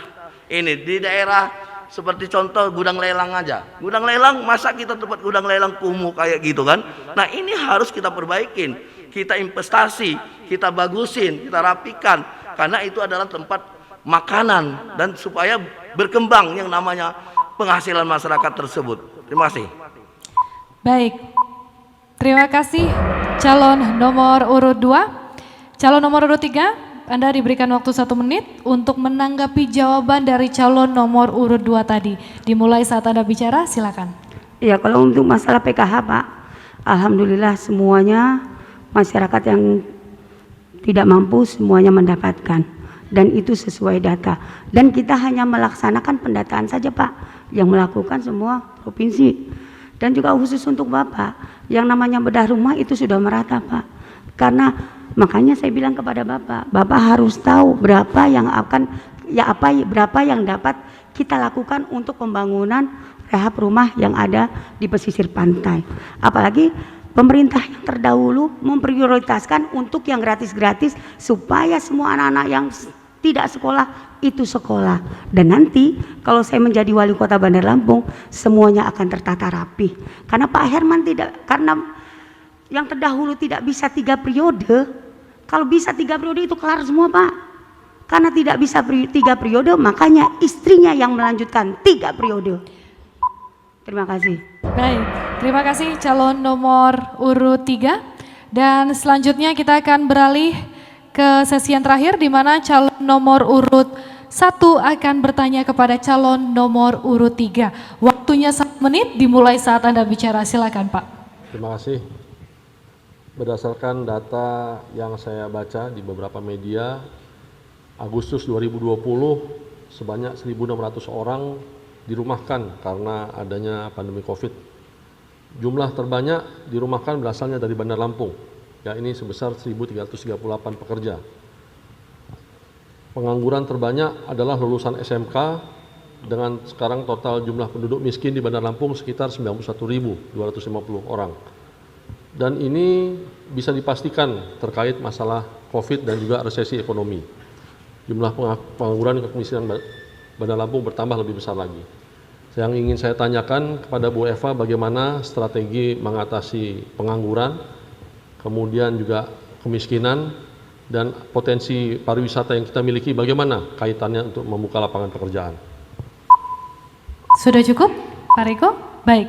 ini di daerah seperti contoh gudang lelang aja. Gudang lelang, masa kita tempat gudang lelang kumuh kayak gitu kan? Nah ini harus kita perbaikin, kita investasi, kita bagusin, kita rapikan, karena itu adalah tempat makanan dan supaya berkembang yang namanya penghasilan masyarakat tersebut. Terima kasih. Baik, terima kasih calon nomor urut 2. Calon nomor urut 3, Anda diberikan waktu 1 menit untuk menanggapi jawaban dari calon nomor urut 2 tadi. Dimulai saat Anda bicara, silakan. Ya, kalau untuk masalah PKH Pak, alhamdulillah semuanya masyarakat yang tidak mampu semuanya mendapatkan. Dan itu sesuai data. Dan kita hanya melaksanakan pendataan saja Pak, yang melakukan semua provinsi. Dan juga khusus untuk Bapak, yang namanya bedah rumah itu sudah merata Pak. Karena makanya saya bilang kepada Bapak, Bapak harus tahu berapa yang berapa yang dapat kita lakukan untuk pembangunan rehab rumah yang ada di pesisir pantai. Apalagi pemerintah yang terdahulu memprioritaskan untuk yang gratis-gratis supaya semua anak-anak yang tidak sekolah itu sekolah. Dan nanti kalau saya menjadi wali kota Bandar Lampung, semuanya akan tertata rapi. Karena Pak Herman karena yang terdahulu tidak bisa 3 periode. Kalau bisa 3 periode itu kelar semua Pak. Karena tidak bisa 3 periode, makanya istrinya yang melanjutkan 3 periode. Terima kasih. Baik, terima kasih calon nomor urut 3. Dan selanjutnya kita akan beralih ke sesi yang terakhir, di mana calon nomor urut 1 akan bertanya kepada calon nomor urut 3. Waktunya 1 menit dimulai saat Anda bicara, silakan Pak. Terima kasih. Berdasarkan data yang saya baca di beberapa media, Agustus 2020 sebanyak 1.600 orang dirumahkan karena adanya pandemi COVID. Jumlah terbanyak dirumahkan berasalnya dari Bandar Lampung, ya ini sebesar 1.338 pekerja. Pengangguran terbanyak adalah lulusan SMK dengan sekarang total jumlah penduduk miskin di Bandar Lampung sekitar 91.250 orang. Dan ini bisa dipastikan terkait masalah COVID dan juga resesi ekonomi. Jumlah pengangguran dan kemiskinan Bandar Lampung bertambah lebih besar lagi. Yang ingin saya tanyakan kepada Bu Eva, bagaimana strategi mengatasi pengangguran, kemudian juga kemiskinan, dan potensi pariwisata yang kita miliki, bagaimana kaitannya untuk membuka lapangan pekerjaan? Sudah cukup, Pak Riko? Baik.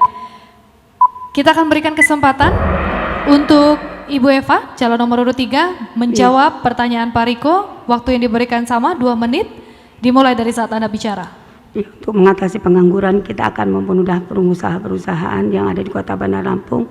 Kita akan berikan kesempatan untuk Ibu Eva, calon nomor urut 3, menjawab pertanyaan Pak Riko. Waktu yang diberikan sama 2 menit, dimulai dari saat Anda bicara. Untuk mengatasi pengangguran, kita akan mempermudah perusahaan yang ada di Kota Bandar Lampung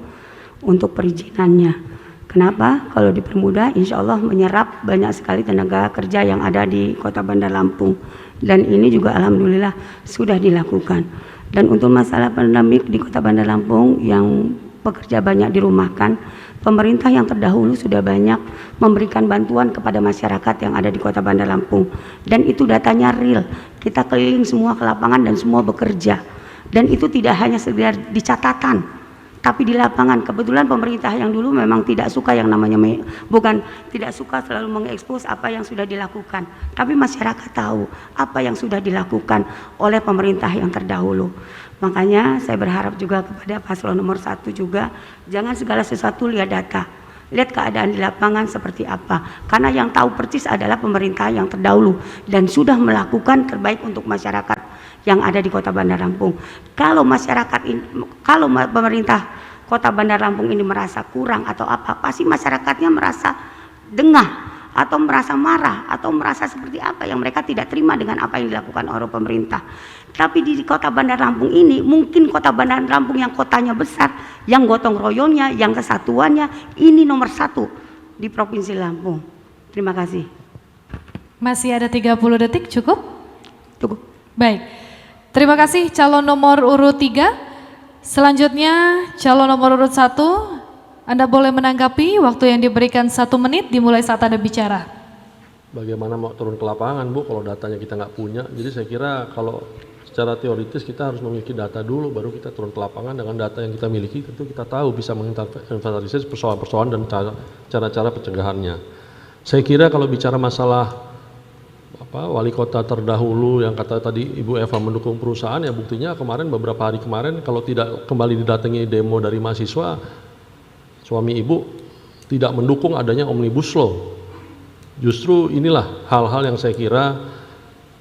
untuk perizinannya. Kenapa? Kalau dipermudah, insya Allah menyerap banyak sekali tenaga kerja yang ada di Kota Bandar Lampung. Dan ini juga alhamdulillah sudah dilakukan. Dan untuk masalah pandemik di Kota Bandar Lampung yang pekerja banyak dirumahkan, pemerintah yang terdahulu sudah banyak memberikan bantuan kepada masyarakat yang ada di Kota Bandar Lampung. Dan itu datanya real. Kita keliling semua ke lapangan dan semua bekerja. Dan itu tidak hanya sekedar di catatan, tapi di lapangan. Kebetulan pemerintah yang dulu memang tidak suka yang namanya tidak suka selalu mengekspos apa yang sudah dilakukan, tapi masyarakat tahu apa yang sudah dilakukan oleh pemerintah yang terdahulu. Makanya saya berharap juga kepada paslon nomor 1 juga, jangan segala sesuatu lihat data, lihat keadaan di lapangan seperti apa, karena yang tahu persis adalah pemerintah yang terdahulu dan sudah melakukan terbaik untuk masyarakat yang ada di Kota Bandar Lampung. Kalau kalau pemerintah Kota Bandar Lampung ini merasa kurang atau apa, pasti masyarakatnya merasa dengah atau merasa marah atau merasa seperti apa yang mereka tidak terima dengan apa yang dilakukan oleh pemerintah. Tapi di Kota Bandar Lampung ini, mungkin Kota Bandar Lampung yang kotanya besar, yang gotong royongnya, yang kesatuannya ini nomor 1 di Provinsi Lampung. Terima kasih. Masih ada 30 detik, cukup? Cukup. Baik, terima kasih calon nomor urut 3. Selanjutnya calon nomor urut 1, Anda boleh menanggapi, waktu yang diberikan 1 menit dimulai saat Anda bicara. Bagaimana mau turun ke lapangan Bu kalau datanya kita nggak punya. Jadi saya kira kalau secara teoritis kita harus memiliki data dulu baru kita turun ke lapangan. Dengan data yang kita miliki tentu kita tahu bisa menginventarisir persoalan-persoalan dan cara-cara pencegahannya. Saya kira kalau bicara masalah wali kota terdahulu yang kata tadi Ibu Eva mendukung perusahaan, ya buktinya kemarin beberapa hari kemarin kalau tidak kembali didatangi demo dari mahasiswa, suami Ibu tidak mendukung adanya Omnibus Law. Justru inilah hal-hal yang saya kira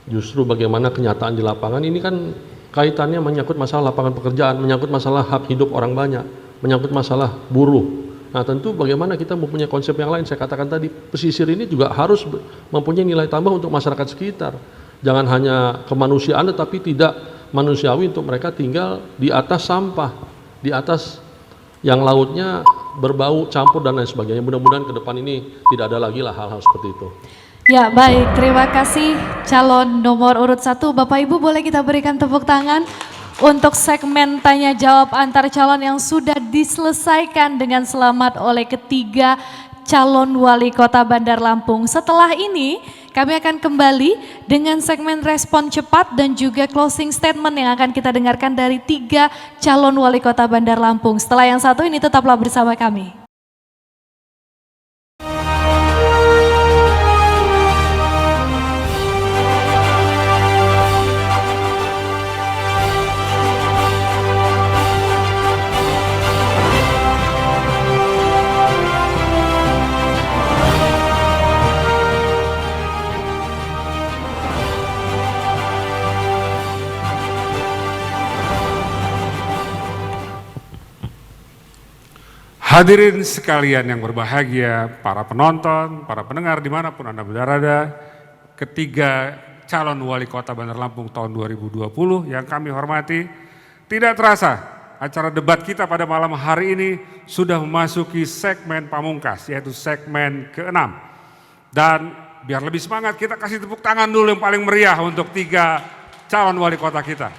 justru bagaimana kenyataan di lapangan ini kan kaitannya menyangkut masalah lapangan pekerjaan, menyangkut masalah hak hidup orang banyak, menyangkut masalah buruh. Nah tentu bagaimana kita mempunyai konsep yang lain, saya katakan tadi pesisir ini juga harus mempunyai nilai tambah untuk masyarakat sekitar. Jangan hanya kemanusiaan tetapi tidak manusiawi untuk mereka tinggal di atas sampah, di atas yang lautnya berbau, campur dan lain sebagainya. Mudah-mudahan ke depan ini tidak ada lagi lah hal-hal seperti itu. Ya baik, terima kasih calon nomor urut 1. Bapak Ibu boleh kita berikan tepuk tangan untuk segmen tanya jawab antar calon yang sudah diselesaikan dengan selamat oleh ketiga calon wali kota Bandar Lampung. Setelah ini kami akan kembali dengan segmen respon cepat dan juga closing statement yang akan kita dengarkan dari 3 calon wali kota Bandar Lampung. Setelah yang satu ini tetaplah bersama kami. Hadirin sekalian yang berbahagia, para penonton, para pendengar dimanapun Anda berada, ketiga calon wali kota Bandar Lampung tahun 2020 yang kami hormati, tidak terasa acara debat kita pada malam hari ini sudah memasuki segmen pamungkas, yaitu segmen ke-6. Dan biar lebih semangat kita kasih tepuk tangan dulu yang paling meriah untuk 3 calon wali kota kita.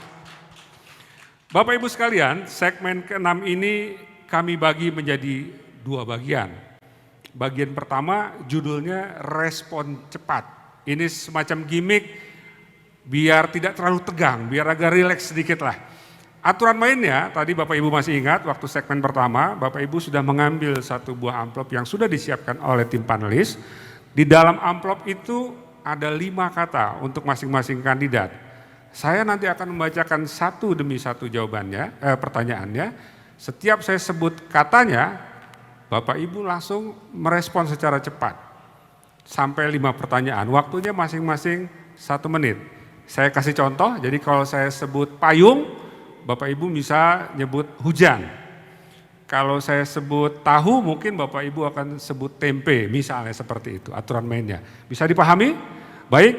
Bapak Ibu sekalian, segmen ke-6 ini kami bagi menjadi 2 bagian. Bagian pertama judulnya respon cepat. Ini semacam gimmick biar tidak terlalu tegang, biar agak rileks sedikit lah. Aturan mainnya tadi Bapak Ibu masih ingat waktu segmen pertama Bapak Ibu sudah mengambil 1 buah amplop yang sudah disiapkan oleh tim panelis. Di dalam amplop itu ada 5 kata untuk masing-masing kandidat. Saya nanti akan membacakan 1 demi 1 jawabannya, pertanyaannya. Setiap saya sebut katanya, Bapak Ibu langsung merespon secara cepat. Sampai 5 pertanyaan, waktunya masing-masing 1 menit. Saya kasih contoh, jadi kalau saya sebut payung, Bapak Ibu bisa nyebut hujan. Kalau saya sebut tahu, mungkin Bapak Ibu akan sebut tempe, misalnya seperti itu aturan mainnya. Bisa dipahami? Baik,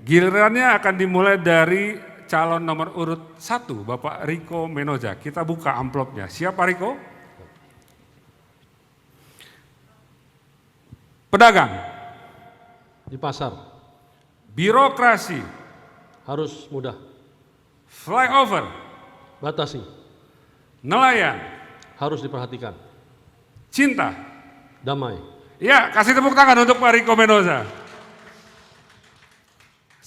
gilirannya akan dimulai dari calon nomor urut 1, Bapak Riko Menoja. Kita buka amplopnya. Siapa Riko? Pedagang. Di pasar. Birokrasi. Harus mudah. Flyover. Batasi. Nelayan. Harus diperhatikan. Cinta. Damai. Ya, kasih tepuk tangan untuk Pak Riko Menoja.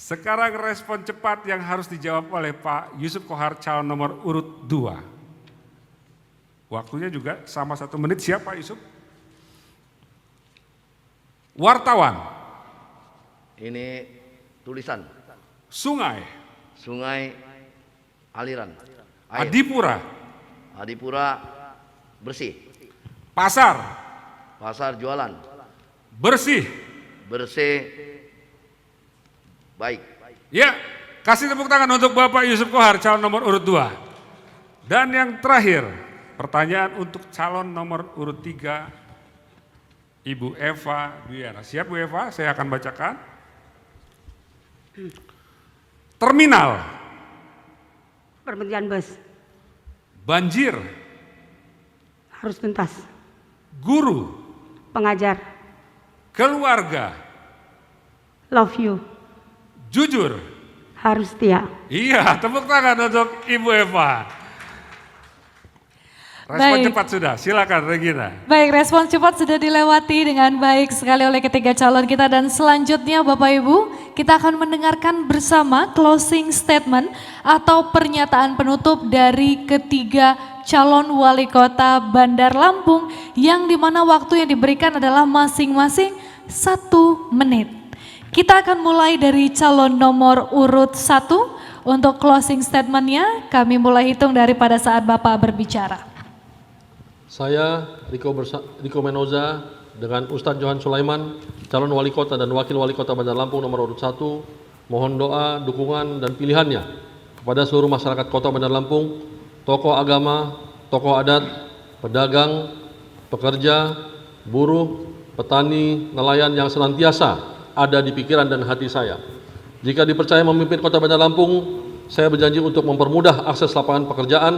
Sekarang respon cepat yang harus dijawab oleh Pak Yusuf Kohar calon nomor urut 2. Waktunya juga sama 1 menit. Siap Pak Yusuf? Wartawan. Ini tulisan. Sungai. Sungai, aliran. Air. Adipura. Adipura, bersih. Pasar. Pasar, jualan. Bersih. Bersih, baik. Ya, kasih tepuk tangan untuk Bapak Yusuf Kohar calon nomor urut 2. Dan yang terakhir, pertanyaan untuk calon nomor urut 3, Ibu Eva Duyana. Siap Bu Eva? Saya akan bacakan. Terminal. Perhentian bus. Banjir. Harus tuntas. Guru. Pengajar. keluarga, love you, jujur. harus setia. Iya, tepuk tangan untuk Ibu Eva. Respon Baik. cepat sudah, silakan Regina. Baik, respon cepat sudah dilewati dengan baik sekali oleh ketiga calon kita, dan selanjutnya Bapak Ibu, kita akan mendengarkan bersama closing statement atau pernyataan penutup dari ketiga calon wali kota Bandar Lampung, yang dimana waktu yang diberikan adalah masing-masing 1 menit. Kita akan mulai dari calon nomor urut 1. Untuk closing statementnya kami mulai hitung dari pada saat Bapak berbicara. Saya, Riko Menoza, dengan Ustadz Johan Sulaiman, calon wali kota dan wakil wali kota Bandar Lampung nomor urut 1, mohon doa, dukungan, dan pilihannya kepada seluruh masyarakat kota Bandar Lampung, tokoh agama, tokoh adat, pedagang, pekerja, buruh, petani, nelayan yang senantiasa ada di pikiran dan hati saya. Jika dipercaya memimpin kota Bandar Lampung, saya berjanji untuk mempermudah akses lapangan pekerjaan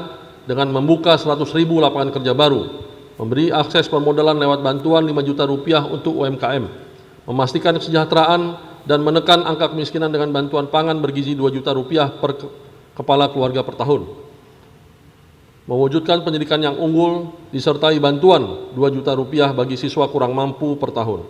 dengan membuka 100.000 lapangan kerja baru, memberi akses permodalan lewat bantuan 5 juta rupiah untuk UMKM, memastikan kesejahteraan dan menekan angka kemiskinan dengan bantuan pangan bergizi 2 juta rupiah per kepala keluarga per tahun, mewujudkan pendidikan yang unggul disertai bantuan 2 juta rupiah bagi siswa kurang mampu per tahun.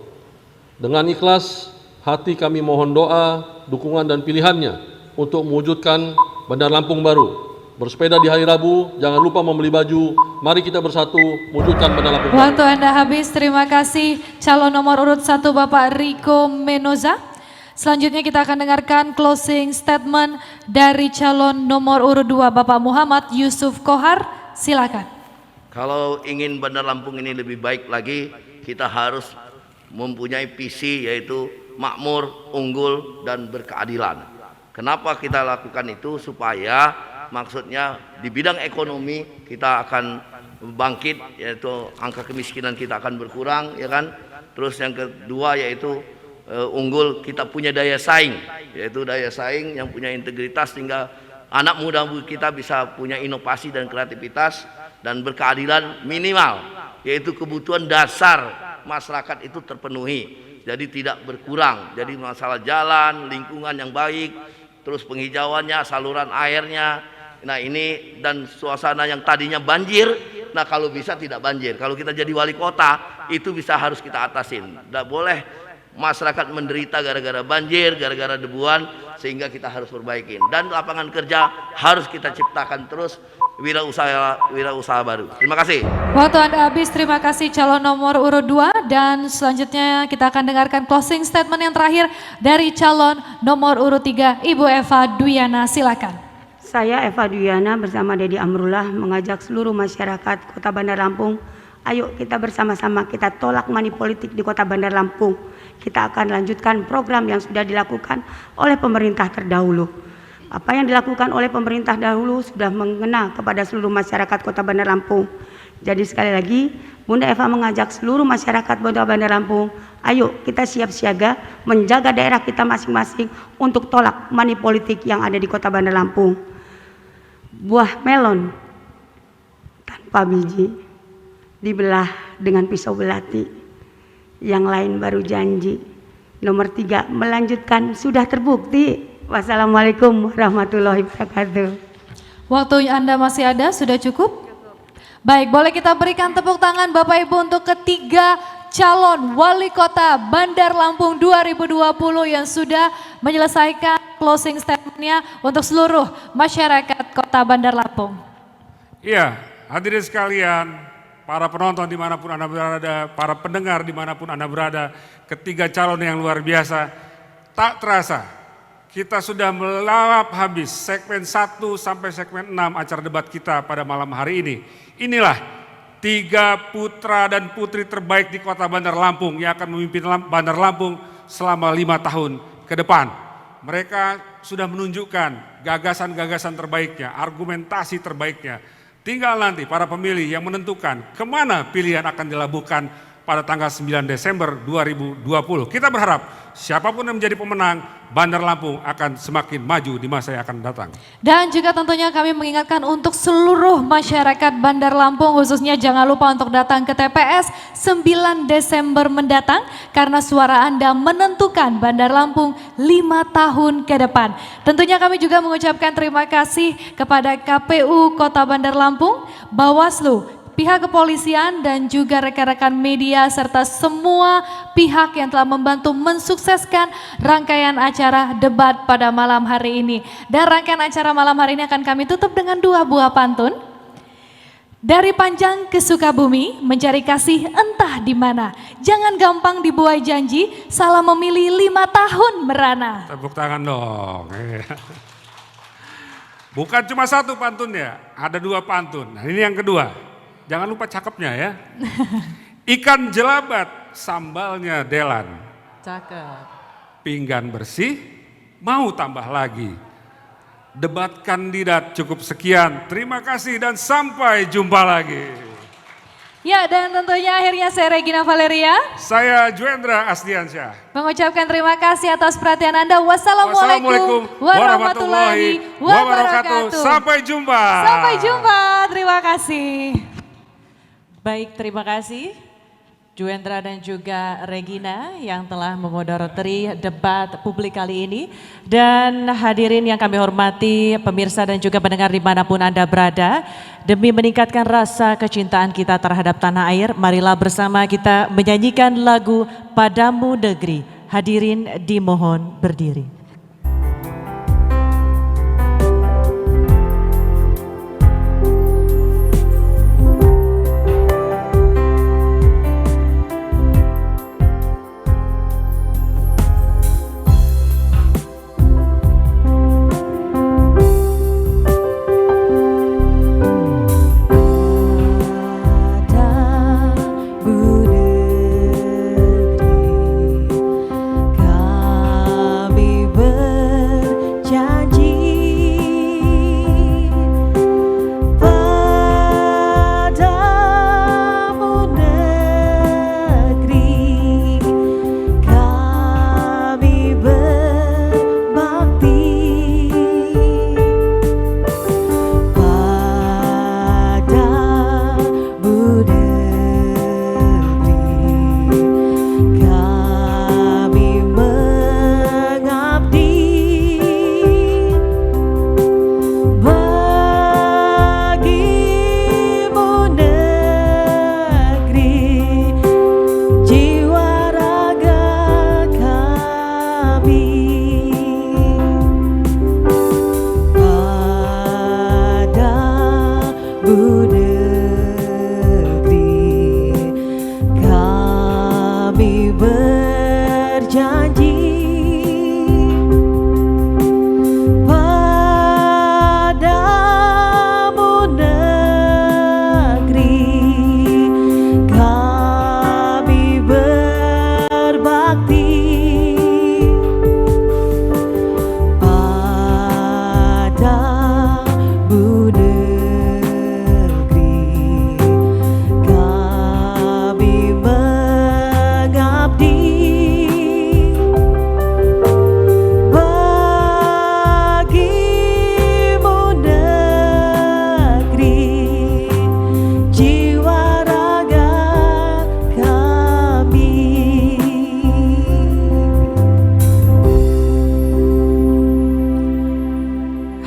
Dengan ikhlas hati kami mohon doa, dukungan, dan pilihannya untuk mewujudkan Bandar Lampung baru. Bersepeda di hari Rabu, jangan lupa membeli baju. Mari kita bersatu wujudkan Bandar Lampung baru. Waktu Anda habis, terima kasih calon nomor urut 1 Bapak Riko Menoza. Selanjutnya kita akan dengarkan closing statement dari calon nomor urut 2 Bapak Muhammad Yusuf Kohar. Silakan. Kalau ingin Bandar Lampung ini lebih baik lagi, kita harus mempunyai visi, yaitu makmur, unggul, dan berkeadilan. Kenapa kita lakukan itu? Supaya maksudnya di bidang ekonomi kita akan bangkit, yaitu angka kemiskinan kita akan berkurang, ya kan? Terus yang kedua yaitu unggul, kita punya daya saing, yaitu daya saing yang punya integritas, sehingga anak muda kita bisa punya inovasi dan kreativitas. Dan berkeadilan minimal, yaitu kebutuhan dasar masyarakat itu terpenuhi, jadi tidak berkurang. Jadi masalah jalan, lingkungan yang baik, terus penghijauannya, saluran airnya, nah ini, dan suasana yang tadinya banjir, nah kalau bisa tidak banjir. Kalau kita jadi wali kota, itu harus kita atasin. Tidak boleh masyarakat menderita gara-gara banjir, gara-gara debuan, sehingga kita harus perbaikin. Dan lapangan kerja harus kita ciptakan terus, wirausaha baru. Terima kasih. Waktu Anda habis, terima kasih calon nomor urut 2, dan selanjutnya kita akan dengarkan closing statement yang terakhir dari calon nomor urut 3 Ibu Eva Duyana. Silakan. Saya Eva Duyana bersama Dedi Amrullah mengajak seluruh masyarakat Kota Bandar Lampung, ayo kita bersama-sama kita tolak money politik di Kota Bandar Lampung. Kita akan lanjutkan program yang sudah dilakukan oleh pemerintah terdahulu. Apa yang dilakukan oleh pemerintah dahulu sudah mengena kepada seluruh masyarakat Kota Bandar Lampung. Jadi sekali lagi, Bunda Eva mengajak seluruh masyarakat Kota Bandar Lampung, ayo kita siap siaga menjaga daerah kita masing-masing untuk tolak money politik yang ada di Kota Bandar Lampung. Buah melon tanpa biji dibelah dengan pisau belati, yang lain baru janji. Nomor 3, melanjutkan sudah terbukti. Wassalamualaikum warahmatullahi wabarakatuh. Waktu Anda masih ada, sudah cukup? Baik, boleh kita berikan tepuk tangan Bapak Ibu untuk ketiga calon wali kota Bandar Lampung 2020 yang sudah menyelesaikan closing statementnya untuk seluruh masyarakat kota Bandar Lampung. Iya, hadirin sekalian, para penonton dimanapun Anda berada, para pendengar dimanapun Anda berada, ketiga calon yang luar biasa, tak terasa kita sudah melawap habis segmen 1 sampai segmen 6 acara debat kita pada malam hari ini. Inilah 3 putra dan putri terbaik di kota Bandar Lampung yang akan memimpin Bandar Lampung selama 5 tahun ke depan. Mereka sudah menunjukkan gagasan-gagasan terbaiknya, argumentasi terbaiknya. Tinggal nanti para pemilih yang menentukan kemana pilihan akan dilabuhkan pada tanggal 9 Desember 2020. Kita berharap siapapun yang menjadi pemenang, Bandar Lampung akan semakin maju di masa yang akan datang. Dan juga tentunya kami mengingatkan untuk seluruh masyarakat Bandar Lampung, khususnya jangan lupa untuk datang ke TPS 9 Desember mendatang, karena suara Anda menentukan Bandar Lampung 5 tahun ke depan. Tentunya kami juga mengucapkan terima kasih kepada KPU Kota Bandar Lampung, Bawaslu, pihak kepolisian dan juga rekan-rekan media serta semua pihak yang telah membantu mensukseskan rangkaian acara debat pada malam hari ini. Dan rangkaian acara malam hari ini akan kami tutup dengan 2 buah pantun. Dari Panjang ke Sukabumi, mencari kasih entah di mana. Jangan gampang dibuai janji, salah memilih 5 tahun merana. Tepuk tangan dong. Bukan cuma 1 pantunnya, ada 2 pantun. Nah, ini yang kedua. Jangan lupa cakepnya ya. Ikan jelabat, sambalnya delan. Cakep. Pinggan bersih, mau tambah lagi. Debat kandidat cukup sekian. Terima kasih dan sampai jumpa lagi. Ya, dan tentunya akhirnya saya Regina Valeria. Saya Juendra Asdiansyah. Mengucapkan terima kasih atas perhatian Anda. Wassalamualaikum warahmatullahi wabarakatuh. Sampai jumpa. Sampai jumpa. Terima kasih. Baik, terima kasih Juendra dan juga Regina yang telah memoderatori debat publik kali ini. Dan hadirin yang kami hormati, pemirsa dan juga pendengar dimanapun Anda berada, demi meningkatkan rasa kecintaan kita terhadap tanah air, marilah bersama kita menyanyikan lagu Padamu Negeri. Hadirin dimohon berdiri.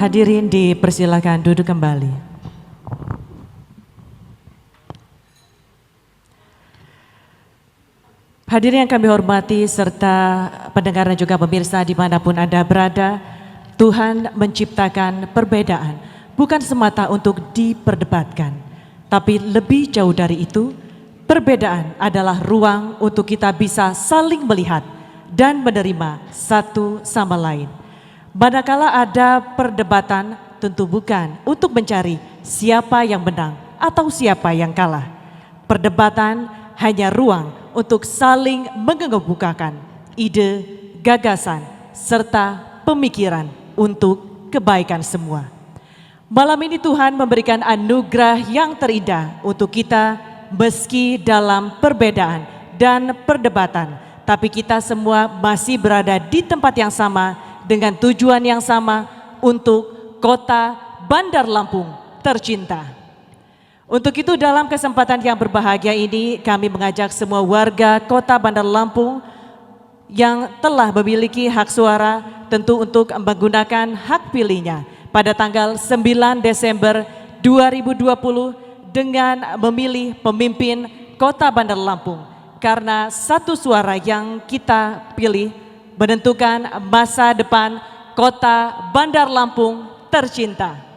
Hadirin dipersilakan duduk kembali. Hadirin yang kami hormati serta pendengar dan juga pemirsa dimanapun Anda berada, Tuhan menciptakan perbedaan bukan semata untuk diperdebatkan, tapi lebih jauh dari itu, perbedaan adalah ruang untuk kita bisa saling melihat dan menerima satu sama lain. Manakala ada perdebatan, tentu bukan untuk mencari siapa yang menang atau siapa yang kalah. Perdebatan hanya ruang untuk saling mengemukakan ide, gagasan, serta pemikiran untuk kebaikan semua. Malam ini Tuhan memberikan anugerah yang terindah untuk kita meski dalam perbedaan dan perdebatan, tapi kita semua masih berada di tempat yang sama dengan tujuan yang sama untuk Kota Bandar Lampung tercinta. Untuk itu dalam kesempatan yang berbahagia ini kami mengajak semua warga Kota Bandar Lampung yang telah memiliki hak suara tentu untuk menggunakan hak pilihnya pada tanggal 9 Desember 2020 dengan memilih pemimpin Kota Bandar Lampung, karena satu suara yang kita pilih menentukan masa depan Kota Bandar Lampung tercinta.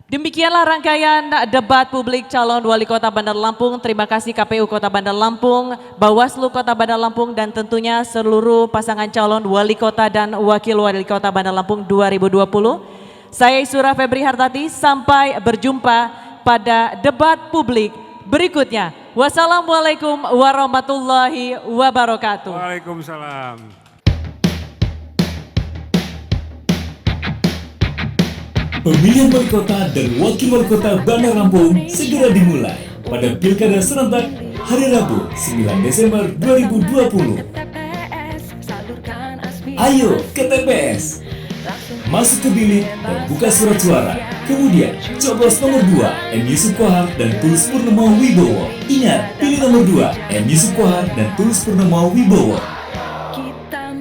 Demikianlah rangkaian debat publik calon wali kota Bandar Lampung. Terima kasih KPU Kota Bandar Lampung, Bawaslu Kota Bandar Lampung, dan tentunya seluruh pasangan calon wali kota dan wakil wali kota Bandar Lampung 2020. Saya Isura Febri Hartati, sampai berjumpa pada debat publik berikutnya. Wassalamualaikum warahmatullahi wabarakatuh. Waalaikumsalam. Pemilihan wali kota dan wakil wali kota Bandar Lampung segera dimulai pada Pilkada serentak hari Rabu 9 Desember 2020. Ayo ke TPS, masuk ke bilik dan buka surat suara. Kemudian coblos nomor 2 M. Yusuf Kohar dan Tulus Purnomo Wibowo. Ingat, pilih nomor 2 M. Yusuf Kohar dan Tulus Purnomo Wibowo.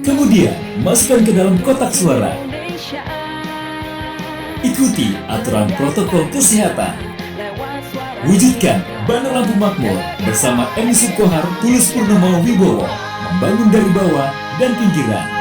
Kemudian masukkan ke dalam kotak suara. Ikuti aturan protokol kesehatan. Wujudkan Bandar Lampung Makmur bersama M. Yusuf Kohar, Tulus Purnomo Wibowo, membangun dari bawah dan pinggiran.